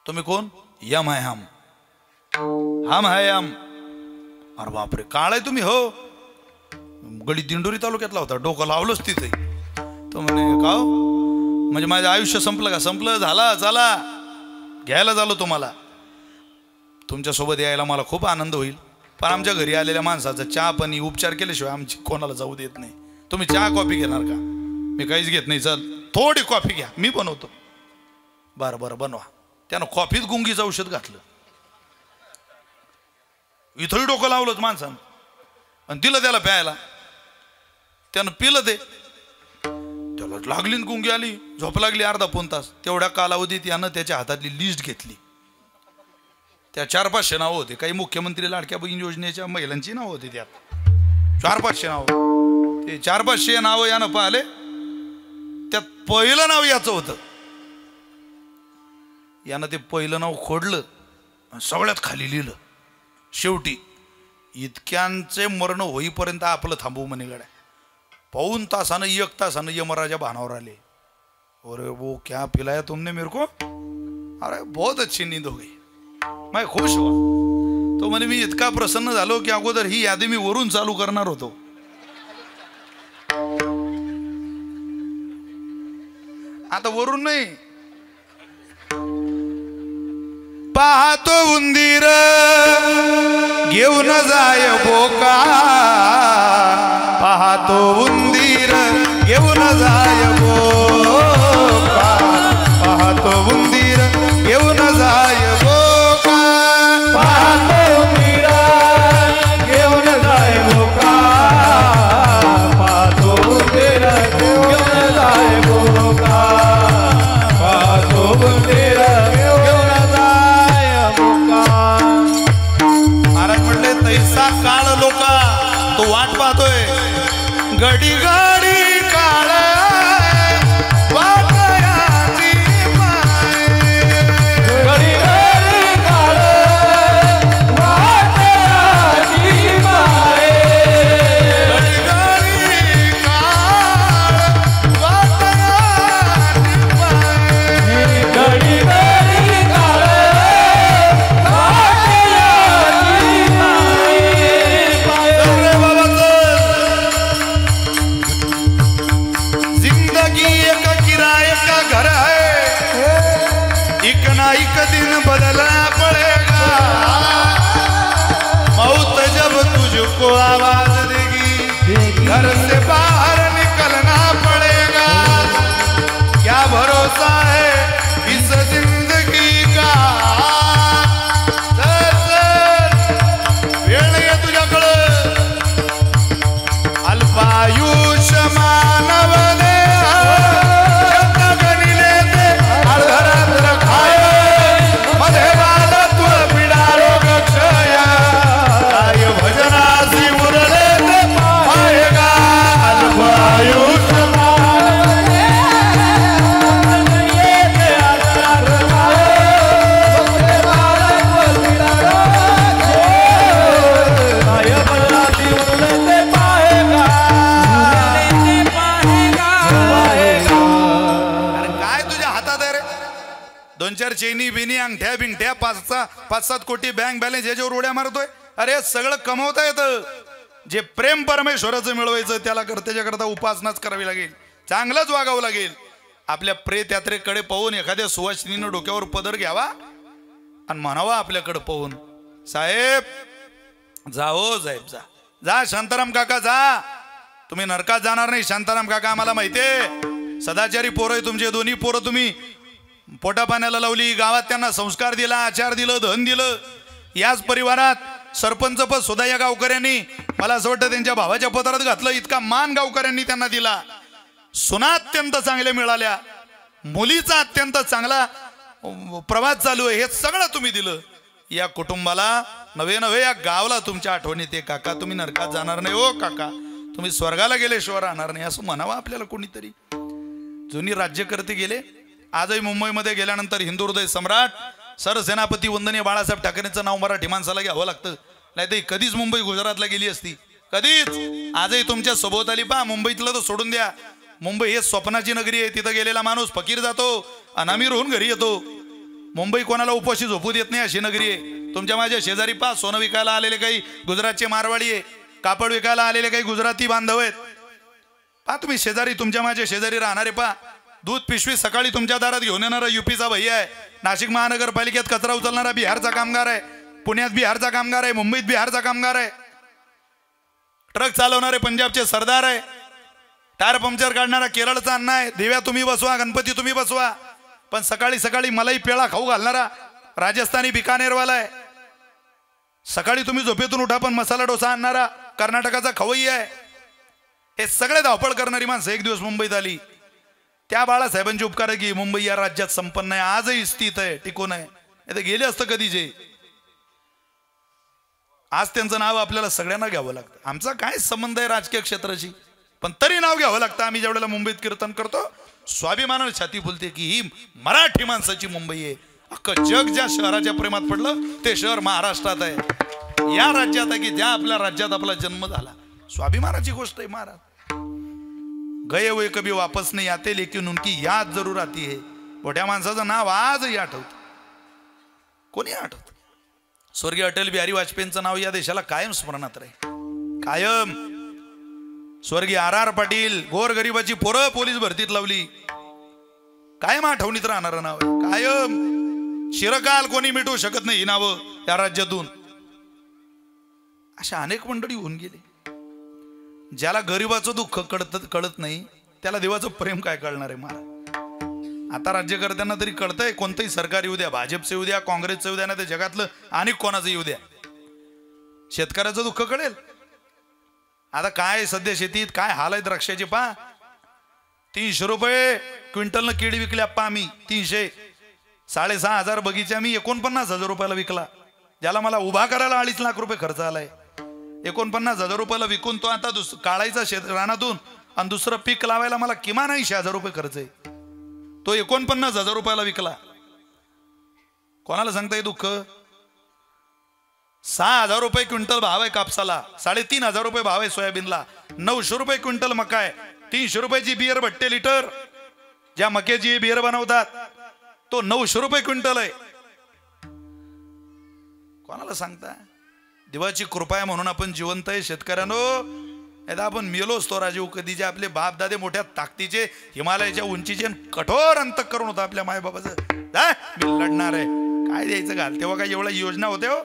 तुम्ही कोण? यम आहे हम. हम है हम. अरे बापरे, काळ आहे तुम्ही? हो. गडी दिंडोरी तालुक्यातला होता, डोकं लावलंच तिथे. तो म्हणे का म्हणजे माझं आयुष्य संपलं का? संपलं, झाला, चला घ्यायला झालो तुम्हाला. तुमच्यासोबत यायला मला खूप आनंद होईल, पण आमच्या घरी आलेल्या माणसाचा चहा पाणी उपचार केल्याशिवाय आमची कोणाला जाऊ देत नाही. तुम्ही चहा कॉफी घेणार का? मी काहीच घेत नाही. चल थोडी कॉफी घ्या, मी बनवतो. बरं बरं बनवा. त्यानं कॉफीत गुंगीचं औषध घातलं. इथंही डोकं लावलंच माणसानं आणि दिलं त्याला प्यायला. त्यानं पिलं ते, त्याला लागली गुंगी आली, झोप लागली अर्धा पाऊण तास. तेवढ्या कालावधीत यानं त्याच्या हातातली लिस्ट घेतली. त्या 400-500 नावं होते. काही मुख्यमंत्री लाडक्या बहीण योजनेच्या महिलांची नावं होती. त्यात 400-500 नावं. ते 400-500 नावं यानं पाहिले. त्यात पहिलं नाव याचं होतं. यानं ते पहिलं नाव खोडलं, सगळ्यात खाली लिहिलं. शेवटी इतक्यांचे मरण होईपर्यंत आपलं थांबवू म्हणे गड्या. पाऊण तासानं 1 तासानं यमराजा भानावर आले. अरे वो क्या पिलाया तुमने मेरे को? अरे बहुत अच्छी नींद हो गई, मैं खुश हुआ. तो म्हणे मी इतका प्रसन्न झालो की अगोदर ही यादी मी वरून चालू करणार होतो. आता वरून नाही. पाहतो उंदीर घेऊन जाय बोका, पाहतो उंदीर घेऊन जाय बोका, पाहतो उंदीर घेऊन जाय बोका, पाहतो उंदीर घेऊन जाय बोका, पाहतो उंदीर घेऊन जाय बोका, पाहतो उंदीर घेऊन जाय बोका. महाराज म्हणले तैसा काळ लोका तो वाट पाहतोय. घडी घडी काळ वाट याची पाय, घडी घडी काळ वाट याची पाय, घडी घडी काळ वाट याची पाय, घडी घडी काळ वाट याची पाय. रे बाबा जिंदगी एक किराए का घर है, एक ना एक दिन बदलना पड़ेगा. मौत जब तुझको आवाज देगी घर से बाहर निकलना पड़ेगा. क्या भरोसा है इस जिंदगी का. चल चल वेळ नाही आहे तुझ्याकडं. अल्पायुष मानवने गणिले ते अर्धरात्र रखाय, मध्ये बाल तुळ पिडारो गक्षय, काय भजनासी उरले ते पाहेगा. अल्पायुष मानवने येते अर्धरात्र रखाय, मध्ये बाल तुळ पिडारो गक्षय, काय भजनासी उरले ते पाहेगा. अरे काय तुझ्या हातात आहे रे? 2-4 चेनी बिनी अंगठ्या बिंगठ्या 5-7 कोटी बँक बॅलन्स याच्यावर उड्या मारतोय. अरे सगळं कमवता येतं. जे प्रेम परमेश्वराचं मिळवायचं त्याच्याकरता उपासनाच करावी लागेल, चांगलंच वागावं लागेल. आपल्या प्रेत यात्रेकडे पाहून एखाद्या सुवासिनीनं डोक्यावर पदर घ्यावा आणि म्हणावा आपल्याकडे पाहून, साहेब जा हो साहेब जा, जा शांताराम काका जा. तुम्ही नरकात जाणार नाही शांताराम काका, आम्हाला माहितीये. सदाचारी पोरं आहे तुमचे दोन्ही पोरं. तुम्ही पोटा पाण्याला लावली, गावात त्यांना संस्कार दिला, आचार दिलं, धन दिलं. याच परिवारात सरपंच पद सुद्धा या गावकऱ्यांनी, मला असं वाटतं त्यांच्या भावाच्या पत्रात घातलं. इतका मान गावकऱ्यांनी त्यांना दिला. सुना अत्यंत चांगल्या मिळाल्या, मुलीचा अत्यंत चांगला प्रवास चालू आहे. हे सगळं तुम्ही दिलं या कुटुंबाला. नव्हे नव्हे या गावाला तुमच्या आठवणीत आहे. काका तुम्ही नरकात जाणार नाही हो काका, तुम्ही स्वर्गाला गेल्याशिवाय राहणार नाही असं म्हणावं आपल्याला कोणीतरी. जुनी राज्यकर्ते गेले. आजही मुंबईमध्ये गेल्यानंतर हिंदू हृदय सम्राट सरसेनापती वंदनीय बाळासाहेब ठाकरेंचं नाव मराठी माणसाला घ्यावं लागतं. नाही तर कधीच मुंबई गुजरातला गेली असती, कधीच. आजही तुमच्या सभोवताली पहा, मुंबईतलं तर सोडून द्या. मुंबई हे स्वप्नाची नगरी आहे. तिथं गेलेला माणूस फकीर जातो आणि अमीर होऊन घरी येतो. मुंबई कोणाला उपाशी झोपू देत नाही अशी नगरी आहे. तुमच्या माझ्या शेजारी पहा, सोनं विकायला आलेले काही गुजरातचे मारवाडी आहे, कापड विकायला आलेले काही गुजराती बांधव आहेत. पहा तुम्ही शेजारी, तुमच्या माझ्या शेजारी राहणारे पहा. दूध पिशवी सकाळी तुमच्या दारात घेऊन येणारा युपीचा भैया आहे. नाशिक महानगरपालिकेत कचरा उचलणारा बिहारचा कामगार आहे. पुण्यात बिहारचा कामगार आहे, मुंबईत बिहारचा कामगार आहे, ट्रक चालवणारे पंजाबचे सरदार आहे, टायर पंक्चर काढणारा केरळचा अण्णा आहे, देव्या तुम्ही बसवा, गणपती तुम्ही बसवा, पण सकाळी सकाळी मलाई पेळा खाऊ घालणारा राजस्थानी बिकानेरवाला आहे, सकाळी तुम्ही झोपेतून उठा पण मसाला डोसा आणणारा कर्नाटकाचा खवई आहे. हे सगळे धावपळ करणारी माणसं एक दिवस मुंबईत आली. त्या बाळासाहेबांचे उपकार आहे की मुंबई या राज्यात संपन्न आहे, आजही स्थित आहे, टिकून आहे. ते गेले असतं कधी जे. आज त्यांचं नाव आपल्याला सगळ्यांना घ्यावं लागतं. आमचा काय संबंध आहे राजकीय क्षेत्राशी, पण तरी नाव घ्यावं लागतं. आम्ही ज्यावेळेला मुंबईत कीर्तन करतो स्वाभिमानाने छाती फुलते की ही मराठी माणसाची मुंबई आहे. अख्खं जग ज्या शहराच्या प्रेमात पडलं ते शहर महाराष्ट्रात आहे, या राज्यात आहे की ज्या आपल्या राज्यात आपला जन्म झाला. स्वाभिमानाची गोष्ट आहे. महाराज गए हुए कभी वापस नहीं आते लेकिन उनकी याद जरूर आती है. मोठ्या माणसाचं नाव आजही आठवतं. कोणी आठवत? स्वर्गीय अटल बिहारी वाजपेयींचं नाव या देशाला कायम स्मरणात राहील, कायम. स्वर्गीय R.R. पाटील गोरगरिबाची पोरं पोलीस भरतीत लावली, कायम आठवणीत राहणारं नाव आहे, कायम. चिरकाल कोणी मिटवू शकत नाही ही नावं या राज्यातून. अशा अनेक मंडळी होऊन गेले. ज्याला गरीबाचं दुःख कळत नाही त्याला देवाचं प्रेम काय कळणार आहे महाराज. आता राज्यकर्त्यांना तरी कळतंय, कोणतंही सरकार येऊ द्या, भाजपचं येऊ द्या, काँग्रेसचं येऊ द्या, ना ते जगातलं आणि कोणाचं येऊ द्या, शेतकऱ्याचं दुःख कळेल. आता काय सध्या शेतीत काय हाल आहेत द्राक्षाचे पहा. 300 रुपये क्विंटलनं केळी विकली आप्पा आम्ही. 300, 6,500 बगीचा मी 49,000 रुपयाला विकला. ज्याला मला उभा करायला 2.5 लाख रुपये खर्च आलाय. 49,000 रुपयाला विकून तो आता काढायचा रानातून आणि दुसरं पीक लावायला मला किमान 80,000 रुपये खर्च आहे. तो 49,000 रुपयाला विकला. कोणाला सांगता हे दुःख? 6,000 रुपये क्विंटल भाव आहे कापसाला, 3,500 रुपये भाव आहे सोयाबीनला, 900 रुपये क्विंटल मका आहे, 300 रुपयाची बियर भट्टे लिटर. ज्या मक्याची बियर बनवतात तो 900 रुपये क्विंटल आहे. कोणाला सांगता? देवाची कृपा आहे म्हणून आपण जिवंत आहे शेतकऱ्यानो. एकदा आपण मेलो असतो राजीव. कधी जे आपले बाप दादे मोठ्या ताकदीचे, हिमालयाच्या उंचीचे, कठोर अंतःकरण होतं आपल्या मायबाबाचं. मी लढणार आहे, काय द्यायचं घाल. तेव्हा काय एवढ्या योजना होत्या हो?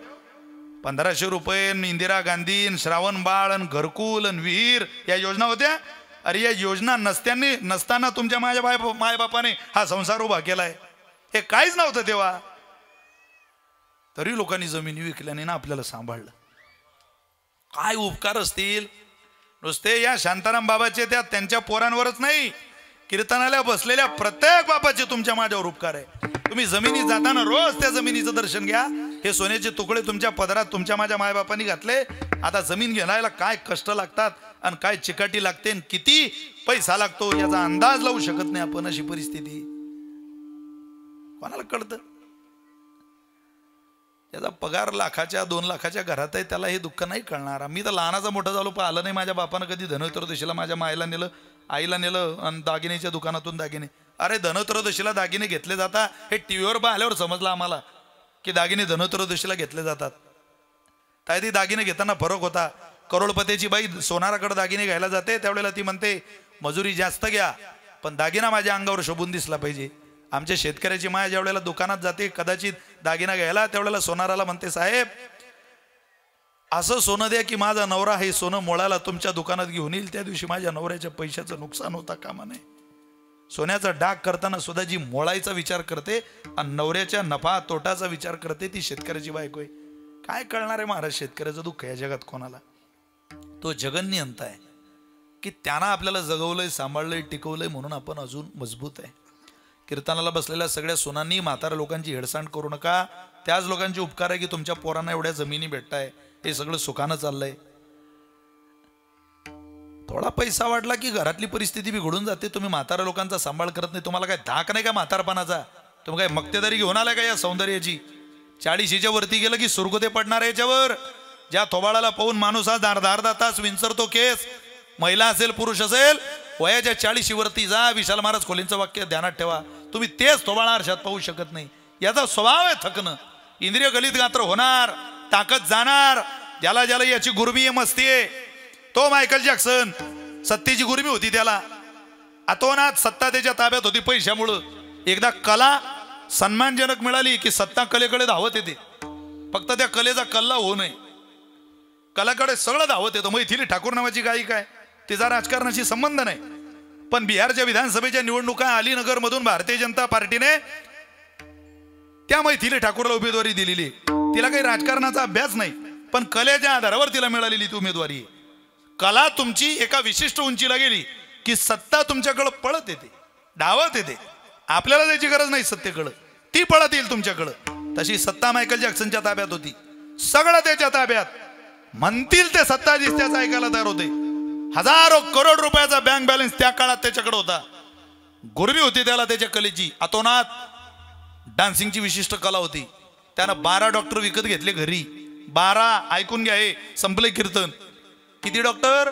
1,500 रुपये, इंदिरा गांधी, श्रावण बाळ, घरकुल, विहीर, या योजना होत्या. अरे या योजना नसताना तुमच्या माझ्या मायबापाने हा संसार उभा केलाय. हे काहीच नव्हतं तेव्हा, तरी लोकांनी जमिनी विकल्याने ना आपल्याला सांभाळलं. काय उपकार असतील नुसते या शांताराम बाबाचे, त्या त्यांच्या पोरांवरच नाही, कीर्तनाला बसलेल्या प्रत्येक बापाचे तुमच्या माझ्यावर उपकार आहे. तुम्ही जमिनी जाताना रोज त्या जमिनीचं दर्शन घ्या. हे सोन्याचे तुकडे तुमच्या पदरात तुमच्या माझ्या मायबापांनी घातले. आता जमीन घेण्याला काय कष्ट लागतात आणि काय चिकाटी लागते, किती पैसा लागतो याचा अंदाज लावू शकत नाही आपण. अशी परिस्थिती कोणाला कळतं? त्याचा पगार 1,00,000 2 लाखाच्या घरात आहे, त्याला हे दुःख नाही कळणार. मी तर लहानाचा मोठा झालो, पण आलं नाही माझ्या बापानं कधी धनत्रयोदशीला माझ्या मायला नेलं, आईला नेलं आणि दागिन्याच्या दुकानातून दागिने. अरे धनत्रयोदशीला दागिने घेतले जातात हे टीव्हीवर पाहिल्यावर समजलं आम्हाला की दागिने धनत्रयोदशीला घेतले जातात. काय ती दागिने घेताना फरक होता. करोडपतीची बाई सोनाराकडे दागिने घ्यायला जाते त्यावेळेला ती म्हणते मजुरी जास्त घ्या पण दागिना माझ्या अंगावर शोभून दिसला पाहिजे. आमच्या शेतकऱ्याची माया ज्या वेळेला दुकानात जाते कदाचित दागिना घ्यायला, त्यावेळेला सोनाराला म्हणते साहेब असं सोनं द्या की माझा नवरा हे सोनं मोळाला तुमच्या दुकानात घेऊन येईल. त्या दिवशी माझ्या नवऱ्याच्या पैशाचं नुकसान होता कामा नये. सोन्याचा डाग करताना सुद्धा जी मोळायचा विचार करते आणि नवऱ्याच्या नफा तोटाचा विचार करते ती शेतकऱ्याची बायको आहे. काय कळणार आहे महाराज शेतकऱ्याचं दुःख या जगात कोणाला? तो जगन्यंत आहे की त्यानं आपल्याला जगवलंय, सांभाळलंय, टिकवलंय म्हणून आपण अजून मजबूत आहे. कीर्तनाला बसलेल्या सगळ्या सोनांनी म्हाताऱ्या लोकांची हेळसांड करू नका. त्याच लोकांचे उपकार आहे की तुमच्या पोरांना एवढ्या जमिनी भेटताय, हे सगळं सुखानं चाललंय. थोडा पैसा वाढला की घरातली परिस्थिती बिघडून जाते. तुम्ही म्हाताऱ्या लोकांचा सांभाळ करत नाही. तुम्हाला काय धाक नाही का म्हातारपणाचा? तुम्ही काय मक्तेदारी घेऊन आलाय का या सौंदर्याची? 40च्या वरती गेलं की सुरकुते पडणार आहे याच्यावर. ज्या थोबाळाला पाहून माणूस हा अर्धा तास विंचरतो केस, महिला असेल पुरुष असेल, वयाच्या 40 वरती जा. विशाल महाराज खोलींचं वाक्य ध्यानात ठेवा. तुम्ही तेच थोबाळा आरशात पाहू शकत नाही. याचा स्वभाव आहे थकणं. इंद्रिय गलित गात्र होणार, ताकद जाणार. ज्याला ज्याला याची गुरमी आहे, मस्ती आहे, तो मायकल जॅक्सन. सत्तेची गुरमी होती त्याला, अतोनात सत्ता त्याच्या ताब्यात होती पैशामुळं. एकदा कला सन्मानजनक मिळाली की सत्ता कलेकडे धावत येते. फक्त त्या कलेचा कल्ला होऊ नये. कलाकडे सगळं धावत येतं. मैथिली ठाकूर नावाची गायिका आहे, तिचा राजकारणाशी संबंध नाही, पण बिहारच्या विधानसभेच्या निवडणुका अलीनगर मधून भारतीय जनता पार्टीने त्या मैथिली ठाकूरला उमेदवारी दिलेली. तिला काही राजकारणाचा अभ्यास नाही, पण कलेच्या आधारावर तिला मिळालेली ती उमेदवारी आहे. कला तुमची एका विशिष्ट उंचीला गेली की सत्ता तुमच्याकडे पळत येते, धावत येते. आपल्याला त्याची गरज नाही सत्तेकडं, ती पळत येईल तुमच्याकडं. तशी सत्ता मायकल जॅक्सनच्या ताब्यात होती, सगळं त्याच्या ताब्यात. म्हणतील ते सत्ता दिसत्याचं ऐकायला तयार होते. हजारो करोड रुपयाचा बँक बॅलन्स त्या काळात त्याच्याकडे होता. गुरवी होती त्याला त्याच्या कलेची. अतोनात डान्सिंगची विशिष्ट कला होती. त्यानं 12 डॉक्टर विकत घेतले घरी. 12, ऐकून घ्या, हे संपले कीर्तन. किती डॉक्टर?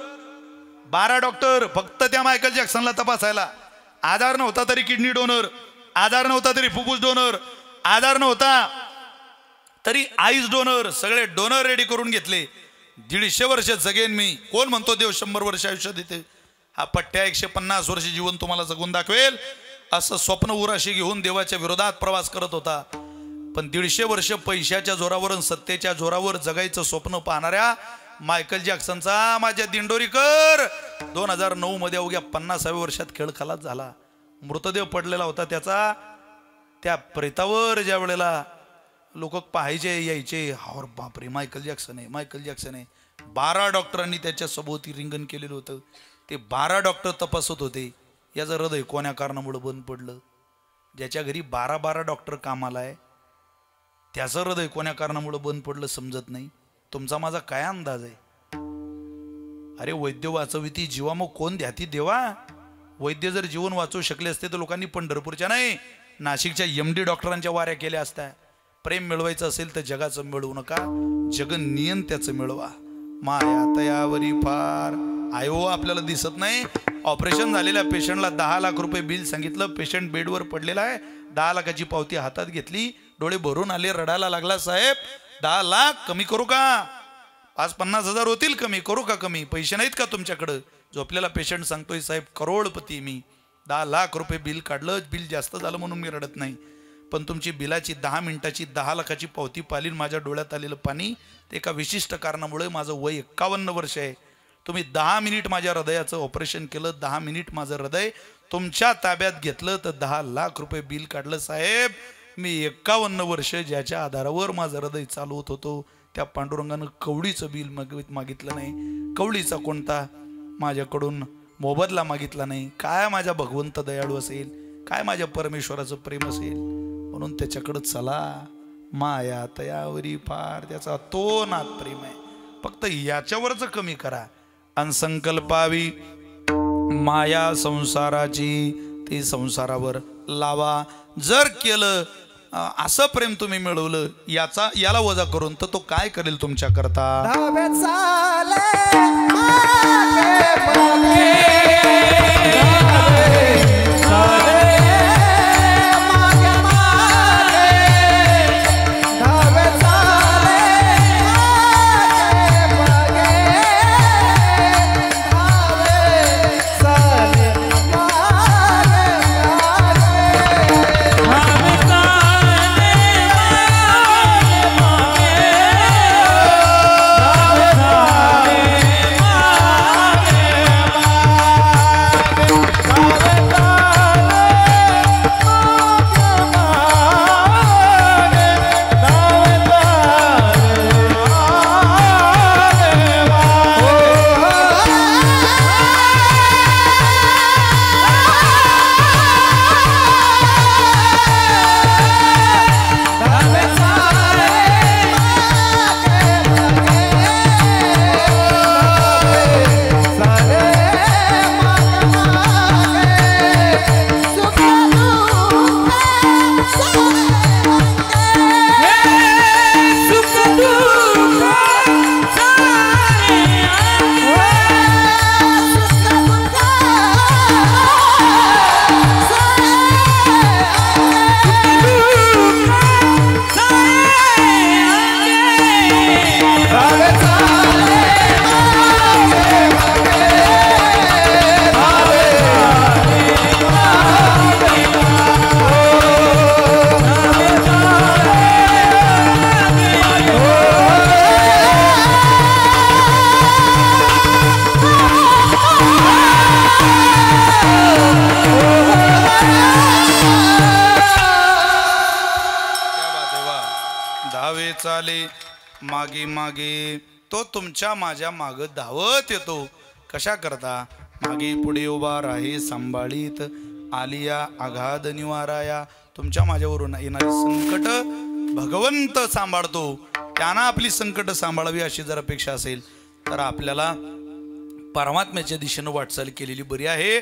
12 डॉक्टर फक्त त्या मायकल जॅक्सनला तपासायला. आजार नव्हता तरी किडनी डोनर, आजार नव्हता तरी फुफ्फुस डोनर, आजार नव्हता तरी आईस डोनर, सगळे डोनर रेडी करून घेतले. 150 वर्ष जगेन मी. कोण म्हणतो देव 100 वर्ष आयुष्य देते? हा पट्ट्या 150 वर्ष जीवन तुम्हाला जगून दाखवेल असं स्वप्न उराशी घेऊन देवाच्या विरोधात प्रवास करत होता. पण 150 वर्ष पैशाच्या जोरावर, सत्तेच्या जोरावर जगायचं स्वप्न पाहणाऱ्या मायकल जॅक्सनचा, माझ्या दिंडोरीकर, 2009 मध्ये अवघ्या 50व्या वर्षात खेळ खलास झाला. मृतदेह पडलेला होता त्याचा. त्या प्रेतावर ज्या वेळेला लोक पाहायचे यायचे, और बापरे मायकल जॅक्सन आहे, मायकल जॅक्सन आहे. 12 डॉक्टरांनी त्याच्या सभोवती रिंगण केलेलं होतं. ते 12 डॉक्टर तपासत होते याचं हृदय कोण्या कारणामुळे बंद पडलं. ज्याच्या घरी 12 डॉक्टर कामाला आहे त्याचं हृदय कोण्या कारणामुळे बंद पडलं समजत नाही. तुमचा माझा काय अंदाज आहे? अरे वैद्य वाचविती जीवा, मग कोण द्याती देवा. वैद्य जर जीवन वाचवू शकले असते तर लोकांनी पंढरपूरच्या नाही नाशिकच्या MD डॉक्टरांच्या वाऱ्या केल्या असत्या. प्रेम मिळवायचं असेल तर जगाचं मिळवू नका, जगनियन त्याचं मिळवा. माया तयावरी फार आयो आपल्याला दिसत नाही. ऑपरेशन झालेल्या पेशंटला 10 लाख रुपये बिल सांगितलं. पेशंट बेडवर पडलेला आहे. 10 लाखाची पावती हातात घेतली, डोळे भरून आले, रडायला लागला. साहेब 10 लाख कमी करू का? 50 हजार होतील कमी करू का? कमी पैसे नाहीत का तुमच्याकडं? झोपलेला पेशंट सांगतोय साहेब करोडपती मी, 10 लाख रुपये बिल काढलं. बिल जास्त झालं म्हणून मी रडत नाही, पण तुमची बिलाची 10 मिनिटाची 10 लाखाची पावती पाहिली. माझ्या डोळ्यात आलेलं पाणी ते एका विशिष्ट कारणामुळे. माझं वय 51 वर्ष आहे. तुम्ही 10 मिनिट माझ्या हृदयाचं ऑपरेशन केलं, 10 मिनिट माझं हृदय तुमच्या ताब्यात घेतलं तर 10 लाख रुपये बिल काढलं. साहेब मी 51 वर्ष ज्याच्या आधारावर माझं हृदय चालवत होतो त्या पांडुरंगानं कवडीचं बिल मागितलं नाही. कवडीचा कोणता माझ्याकडून मोबदला मागितला नाही. काय माझ्या भगवंत दयाळू असेल, काय माझ्या परमेश्वराचं प्रेम असेल. म्हणून त्याच्याकडं चला. माया तयावरी फार, त्याचा तो नाद प्रेम आहे. फक्त याच्यावरच कमी करा. अनसंकल्पावी माया संसाराची ती संसारावर लावा. जर केलं असं प्रेम तुम्ही मिळवलं याला वजा करून तर तो काय करेल तुमच्या करता? आहे मागे मागे, तो तुमच्या माझ्या माग धावत येतो. कशा करता? मागे पुढे उभा राहे सांभाळीत, आलिया आघाद निवाराया. तुमच्या माझ्यावरून येणारी संकट भगवंत सांभाळतो. त्यांना आपली संकट सांभाळावी अशी जर अपेक्षा असेल तर आपल्याला परमात्म्याच्या दिशेनं वाटचाल केलेली बरी आहे.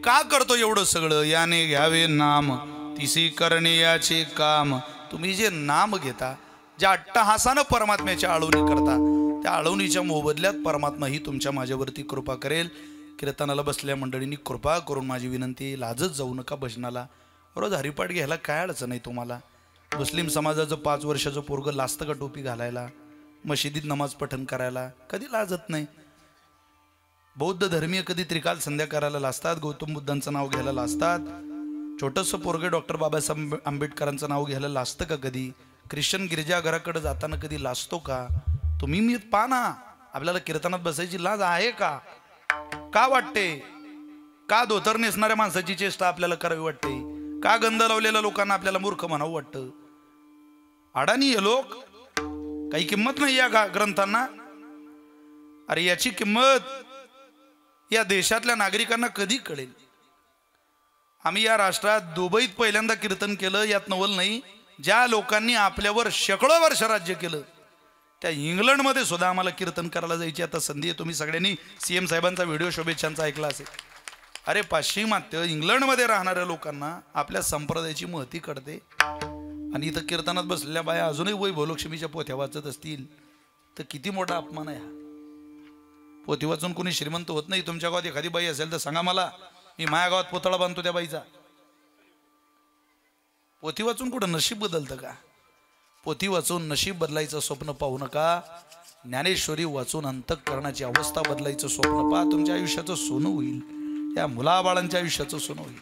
का करतो एवढं सगळं? याने घ्यावे नाम तिसी करणे याचे काम. तुम्ही जे नाम घेता, ज्या अट्टहासानं परमात्म्याच्या आळवणी करता, त्या आळवणीच्या मोबदल्यात परमात्मा ही तुमच्या माझ्यावरती कृपा करेल. कीर्तनाला बसलेल्या मंडळींनी कृपा करून माझी विनंती, लाजत जाऊ नका भजनाला. रोज हरिपाठ घ्यायला काय अडचण नाही तुम्हाला. मुस्लिम समाजाचं 5 वर्षाचं पोरगं लाजतं का टोपी घालायला, मशिदीत नमाज पठण करायला? कधी लाजत नाही. बौद्ध धर्मीय कधी त्रिकाल संध्या करायला लाजतात, गौतम बुद्धांचं नाव घ्यायला लाजतात. छोटंसं पोरगं डॉक्टर बाबासाहेब आंबेडकरांचं नाव घ्यायला लाजतं का कधी? ख्रिश्चन गिरजाघराकडे जाताना कधी लाजतो का? तुम्ही मी पहा ना, आपल्याला कीर्तनात बसायची लाज आहे का? का वाटते? का धोतर नेसणाऱ्या माणसाची चेष्टा आपल्याला करावी वाटते? का गंध लावलेल्या लोकांना आपल्याला मूर्ख म्हणावं वाटतं? अडाणी हे लोक, काही किंमत नाही या ग्रंथांना. अरे याची किंमत या देशातल्या नागरिकांना कधी कळेल? आम्ही या राष्ट्रात दुबईत पहिल्यांदा कीर्तन केलं, यात नवल नाही. ज्या लोकांनी आपल्यावर शेकडो वर्ष राज्य केलं, त्या इंग्लंडमध्ये सुद्धा आम्हाला कीर्तन करायला जायची आता संधी आहे. तुम्ही सगळ्यांनी CM साहेबांचा व्हिडिओ शुभेच्छांचा ऐकला असेल. अरे पाश्चिमात्य इंग्लंडमध्ये राहणाऱ्या लोकांना आपल्या संप्रदायाची महती कळते. आणि इथं कीर्तनात बसलेल्या बाया अजूनही वैभवलक्ष्मीच्या पोथ्या वाचत असतील तर किती मोठा अपमान आहे हा. पोथी वाचून कोणी श्रीमंत होत नाही. तुमच्या गावात एखादी बाई असेल तर सांगा मला, मी माझ्या गावात पुतळा बांधतो त्या बाईचा. पोथी वाचून कुठं नशीब बदलतं का? पोथी वाचून नशीब बदलायचं स्वप्न पाहू नका. ज्ञानेश्वरी वाचून अंतःकरणाची अवस्था बदलायचं स्वप्न पहा. तुमच्या आयुष्याचं सोनं होईल, या मुलाबाळांच्या आयुष्याचं सोनं होईल.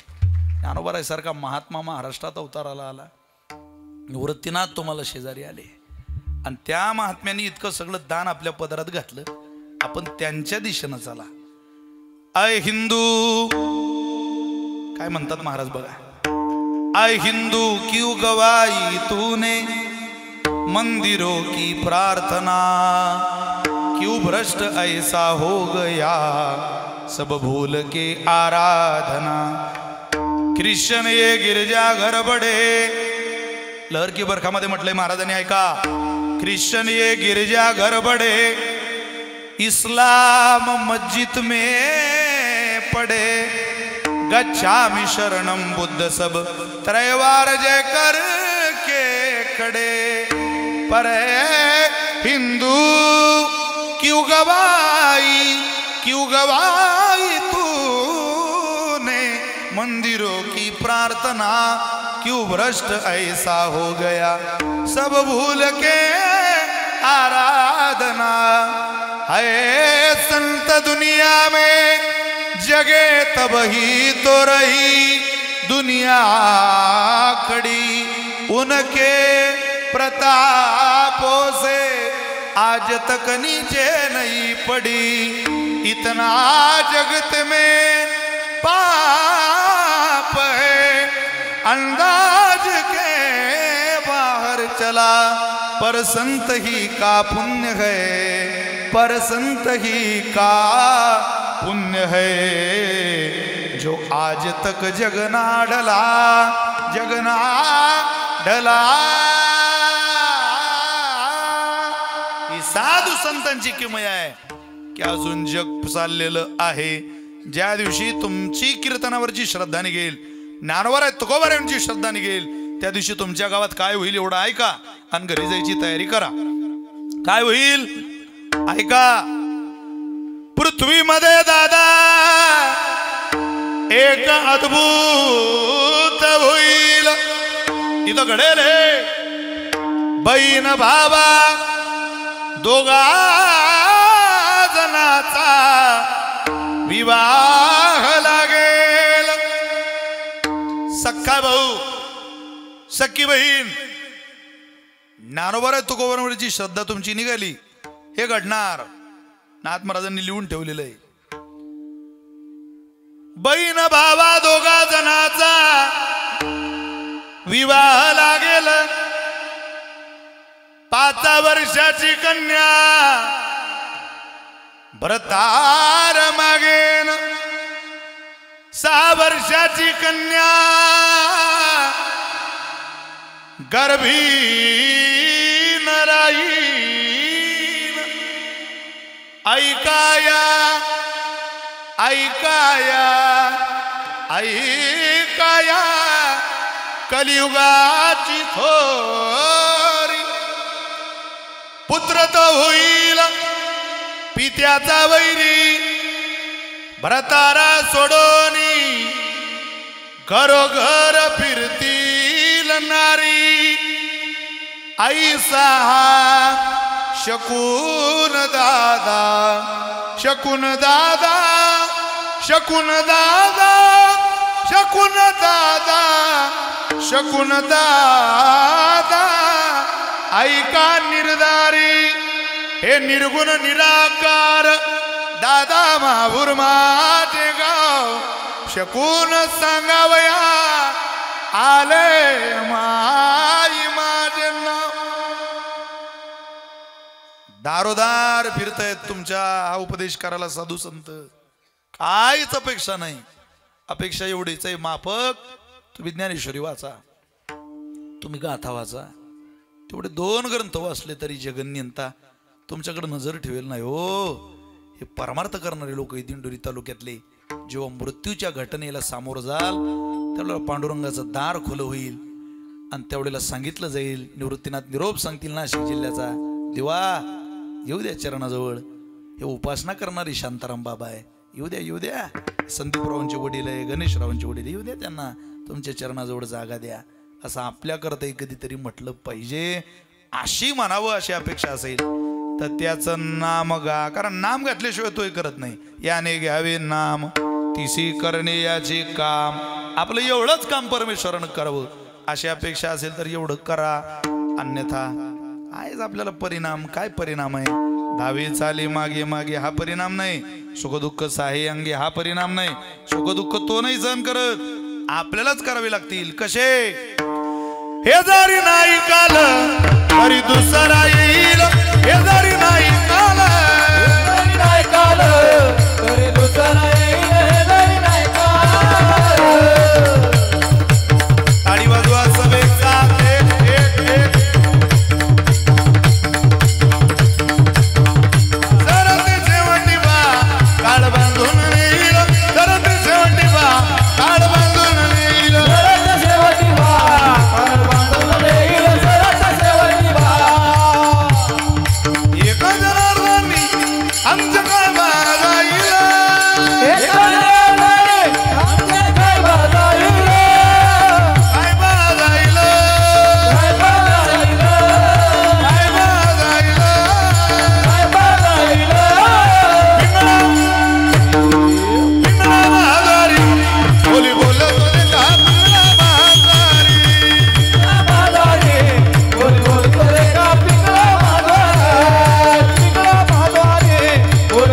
ज्ञानोबारायसारखा महात्मा महाराष्ट्रात अवताराला आला, निवृत्तीनाथ तुम्हाला शेजारी आले, आणि त्या महात्म्यांनी इतकं सगळं दान आपल्या पदरात घातलं. आपण त्यांच्या दिशेनं चला. आय हिंदू, काय म्हणतात महाराज बघा, आय हिंदू क्यों गवाई तूने मंदिरों की प्रार्थना, क्यों भ्रष्ट ऐसा हो गया सब भूल के आराधना. ख्रिश्चन ये गिरजा घर बडे, लहर की बरखामध्ये म्हटलंय महाराजांनी, ऐका. ख्रिश्चन ये गिरजा घर बडे, इस्लाम मस्जिद में पड़े, गच्छामि शरणम बुद्ध सब त्रैवार जय कर के खड़े. पर हिंदू क्यों गवाई तूने मंदिरों की प्रार्थना, क्यों भ्रष्ट ऐसा हो गया सब भूल के आराधना. है संत दुनिया में जगे तब ही तो रही दुनिया खड़ी, उनके प्रतापों से आज तक नीचे नहीं पड़ी. इतना जगत में पाप है अंदाज के बाहर चला, पर संत ही का पुण्य है, पर संत ही का पुण्य है. जो आज तक जगना ढला. ही साधू संतांची किमया आहे की अजून जग चाललेलं आहे. ज्या दिवशी तुमची कीर्तनावरची श्रद्धा निघेल, ज्ञानोबा तुकोबारायांची श्रद्धा निघेल, त्या दिवशी तुमच्या गावात काय होईल एवढं ऐका आणि घरी जायची तयारी करा. काय होईल ऐका. पृथ्वीमध्ये दादा एक अद्भुत होईल. इथं घडेल हे बहीण भावा दोघा जणाचा विवाह लागेल. सख्खा भाऊ सख्खी बहीण, ज्ञानोबा तुकोबारांवरची श्रद्धा तुमची निघाली, हे घडणार. नाथ महाराजांनी लिहून ठेवलेलं आहे. बहीण भावा दोघा जणाचा विवाह लागेल. 5 वर्षाची कन्या भरतार मागेन 6 वर्षाची कन्या गर्भीन राहीन ऐकाया ऐकाया ऐकाया कलियुगाची थोरी पुत्र तो होईल पित्याचा वैरी भरतारा सोडोनी घरोघर फिरतील नारी ऐसा शकून दादा शकून दादा शकून दादा शकून दादा शकून दादा ऐका निर्धारी हे निर्गुण निराकार दादा माहूर माझे गाव शकून सांगावया आले माई माझे नाव दारोदार फिरतायत तुमच्या हा उपदेश करायला साधू संत काहीच अपेक्षा नाही अपेक्षा एवढीच आहे माफक तुम्ही ज्ञानेश्वरी वाचा तुम्ही गाथा वाचा तेवढे 2 ग्रंथ वाचले तरी जगन्यंता तुमच्याकडे नजर ठेवेल नाही हो हे परमार्थ करणारे लोक दिंडोरी तालुक्यातले जेव्हा मृत्यूच्या घटनेला सामोर जाल त्यावेळेला पांडुरंगाचं दार खुलं होईल आणि त्यावेळेला सांगितलं जाईल निवृत्तीनाथ निरोप सांगतील नाशिक जिल्ह्याचा देवा येऊ द्या चरणाजवळ हे उपासना करणारी शांताराम बाबा आहे येऊ द्या संदीपरावांचे वडील आहे गणेशरावांचे वडील येऊ द्या त्यांना तुमच्या चरणाजवळ जागा द्या असं आपल्याकरता कधीतरी म्हटलं पाहिजे अशी म्हणावं अशी अपेक्षा असेल तर त्याचं नाम गा कारण नाम घातल्याशिवाय तोही करत नाही याने घ्यावे नाम तिसी करणे याचे काम आपलं एवढंच काम परमेश्वरानं करावं अशी अपेक्षा असेल तर एवढं करा अन्यथा आहेच आपल्याला परिणाम काय परिणाम आहे धावे चाले मागे मागे हा परिणाम नाही सुखदुःख साहे अंगे हा परिणाम नाही सुखदुःख तो नाही सहन करत आपल्यालाच करावे लागतील कसे हे जरी नाही काल तरी दुसरा येईल हे जरी नाही काल तरी दुसरा येईल हे जरी नाही काल ताडी वाजवा सभेचा एक सरते शेवटी बा काळ बांधून येईल सरते शेवटी बा काळ बांधून येईल सरत शेवटी बा काळ बांधून येईल सरत शेवटी बा एका जनार्दनी आमचं काय बाजाईल एका जनार्दनी आमचं काय बाजाईल काय बाजाईल काय बाजाईल काय बाजाईल काय बाजाईल पिंगळा महादारी बोली बोलत होते का पिंगळा महादारी बाजारी बोल बोल करे का पिंगळा बाजारी बोल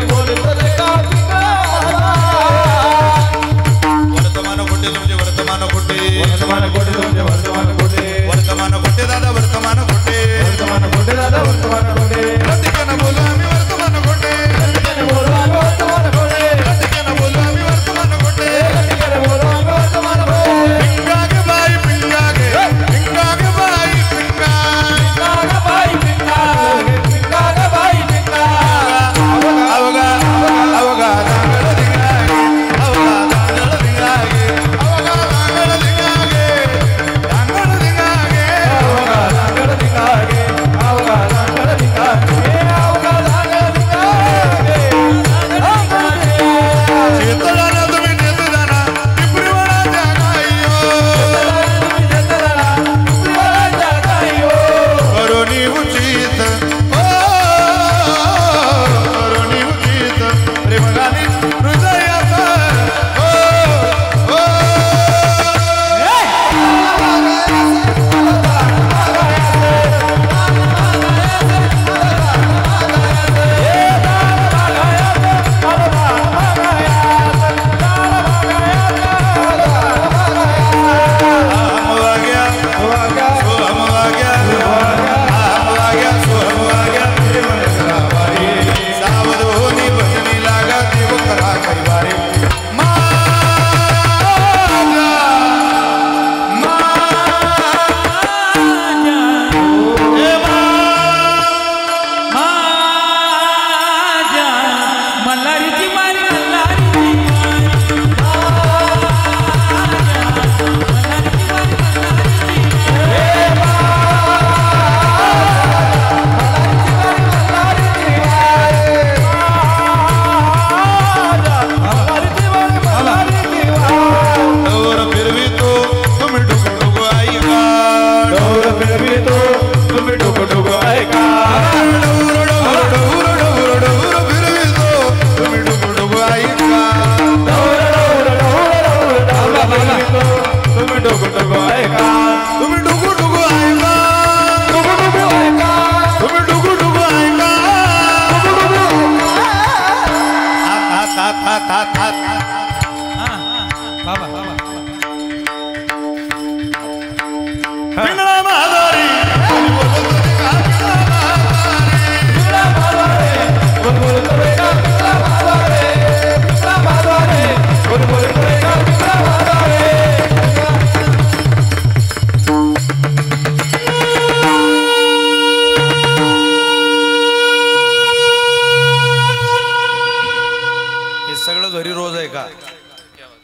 मल्हारीची वारी मल्हारीची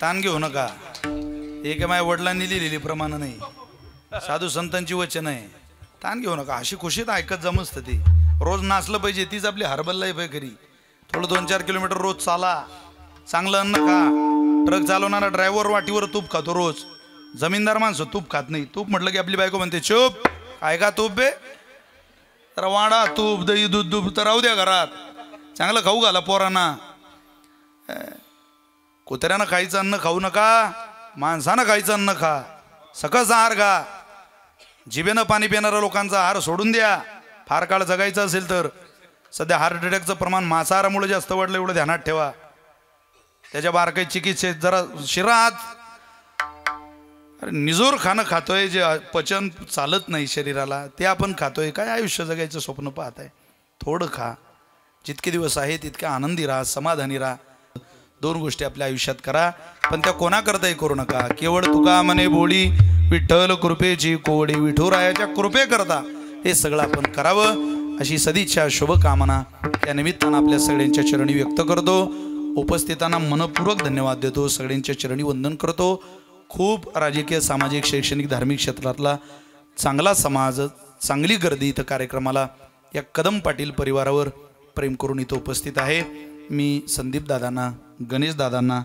ताण घेऊ नका. एक माझ्या वडिलांनी लिहिलेली प्रमाण नाही, साधू संतांची वचन आहे. ताण घेऊ नका, अशी खुशीत ऐकत जमस्त ती. रोज नाचलं पाहिजे, तीच आपली हर्बल लाईफ आहे खरी. थोडं 2-4 किलोमीटर रोज चाला, चांगलं अन्न खा. ट्रक चालवणारा ड्रायव्हर वाटीवर तूप खातो रोज, जमीनदार माणसं तूप खात नाही. तूप म्हटलं की आपली बायको म्हणते चूप, काय का तूप बे, तर वाडा तूप दही दूध दूध तर राहू द्या घरात, चांगलं खाऊ घाला पोरांना. कुत्र्यानं खायचं अन्न खाऊ नका, माणसानं खायचं अन्न खा. सकस आहार खा. जिभेनं पाणी पिणाऱ्या लोकांचा आहार सोडून द्या. फार काळ जगायचं असेल तर. सध्या हार्ट अटॅकचं प्रमाण मांसाहारामुळे जास्त वाढलं, एवढं ध्यानात ठेवा. त्याच्या बारकाई चिकित्सेत जरा शिरात. अरे निजोर खाणं खातोय, जे पचन चालत नाही शरीराला ते आपण खातोय. काय आयुष्य जगायचं स्वप्न पाहत आहे? थोडं खा. जितके दिवस आहे तितके आनंदी राहा, समाधानी राहा. 2 गोष्टी आपल्या आयुष्यात करा, पण त्या कोणाकरताही करू नका. केवळ तुका म्हणे बोडी, विठ्ठल कृपेची कोडी, विठुरायाच्या कृपे करता हे सगळं आपण करावं, अशी सदिच्छा शुभकामना या निमित्तानं आपल्या सगळ्यांच्या चरणी व्यक्त करतो. उपस्थितांना मनपूर्वक धन्यवाद देतो. सगळ्यांच्या चरणी वंदन करतो. खूप राजकीय, सामाजिक, शैक्षणिक, धार्मिक क्षेत्रातला चांगला समाज, चांगली गर्दी इथं कार्यक्रमाला या कदम पाटील परिवारावर प्रेम करून इथं उपस्थित आहे. मी संदीप दादांना, गणेश दादांना,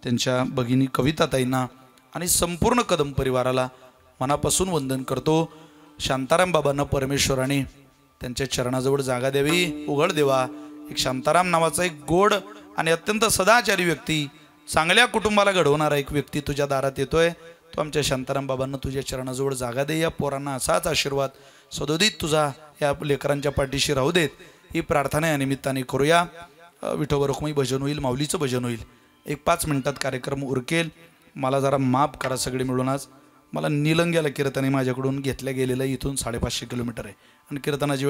त्यांच्या भगिनी कविताताईंना आणि संपूर्ण कदम परिवाराला मनापासून वंदन करतो. शांताराम बाबांना परमेश्वराने त्यांच्या चरणाजवळ जागा द्यावी, उघड देवा. एक शांताराम नावाचा एक गोड आणि अत्यंत सदाचारी व्यक्ती, चांगल्या कुटुंबाला घडवणारा एक व्यक्ती तुझ्या दारात येतोय. तो आमच्या शांताराम बाबांना तुझ्या चरणाजवळ जागा दे. या पोरांना असाच आशीर्वाद सदोदित तुझा या लेकरांच्या पाठीशी राहू देत, ही प्रार्थना या निमित्ताने करूया. विठोबा रुक्मिणी भजन होईल, माऊलीचं भजन होईल. एक 5 मिनिटात कार्यक्रम उरकेल. मला जरा माफ करा सगळे मिळून. आज मला निलंग्याला कीर्तने माझ्याकडून घेतल्या गेलेलं इथून 550 किलोमीटर आहे आणि कीर्तनाची वेळ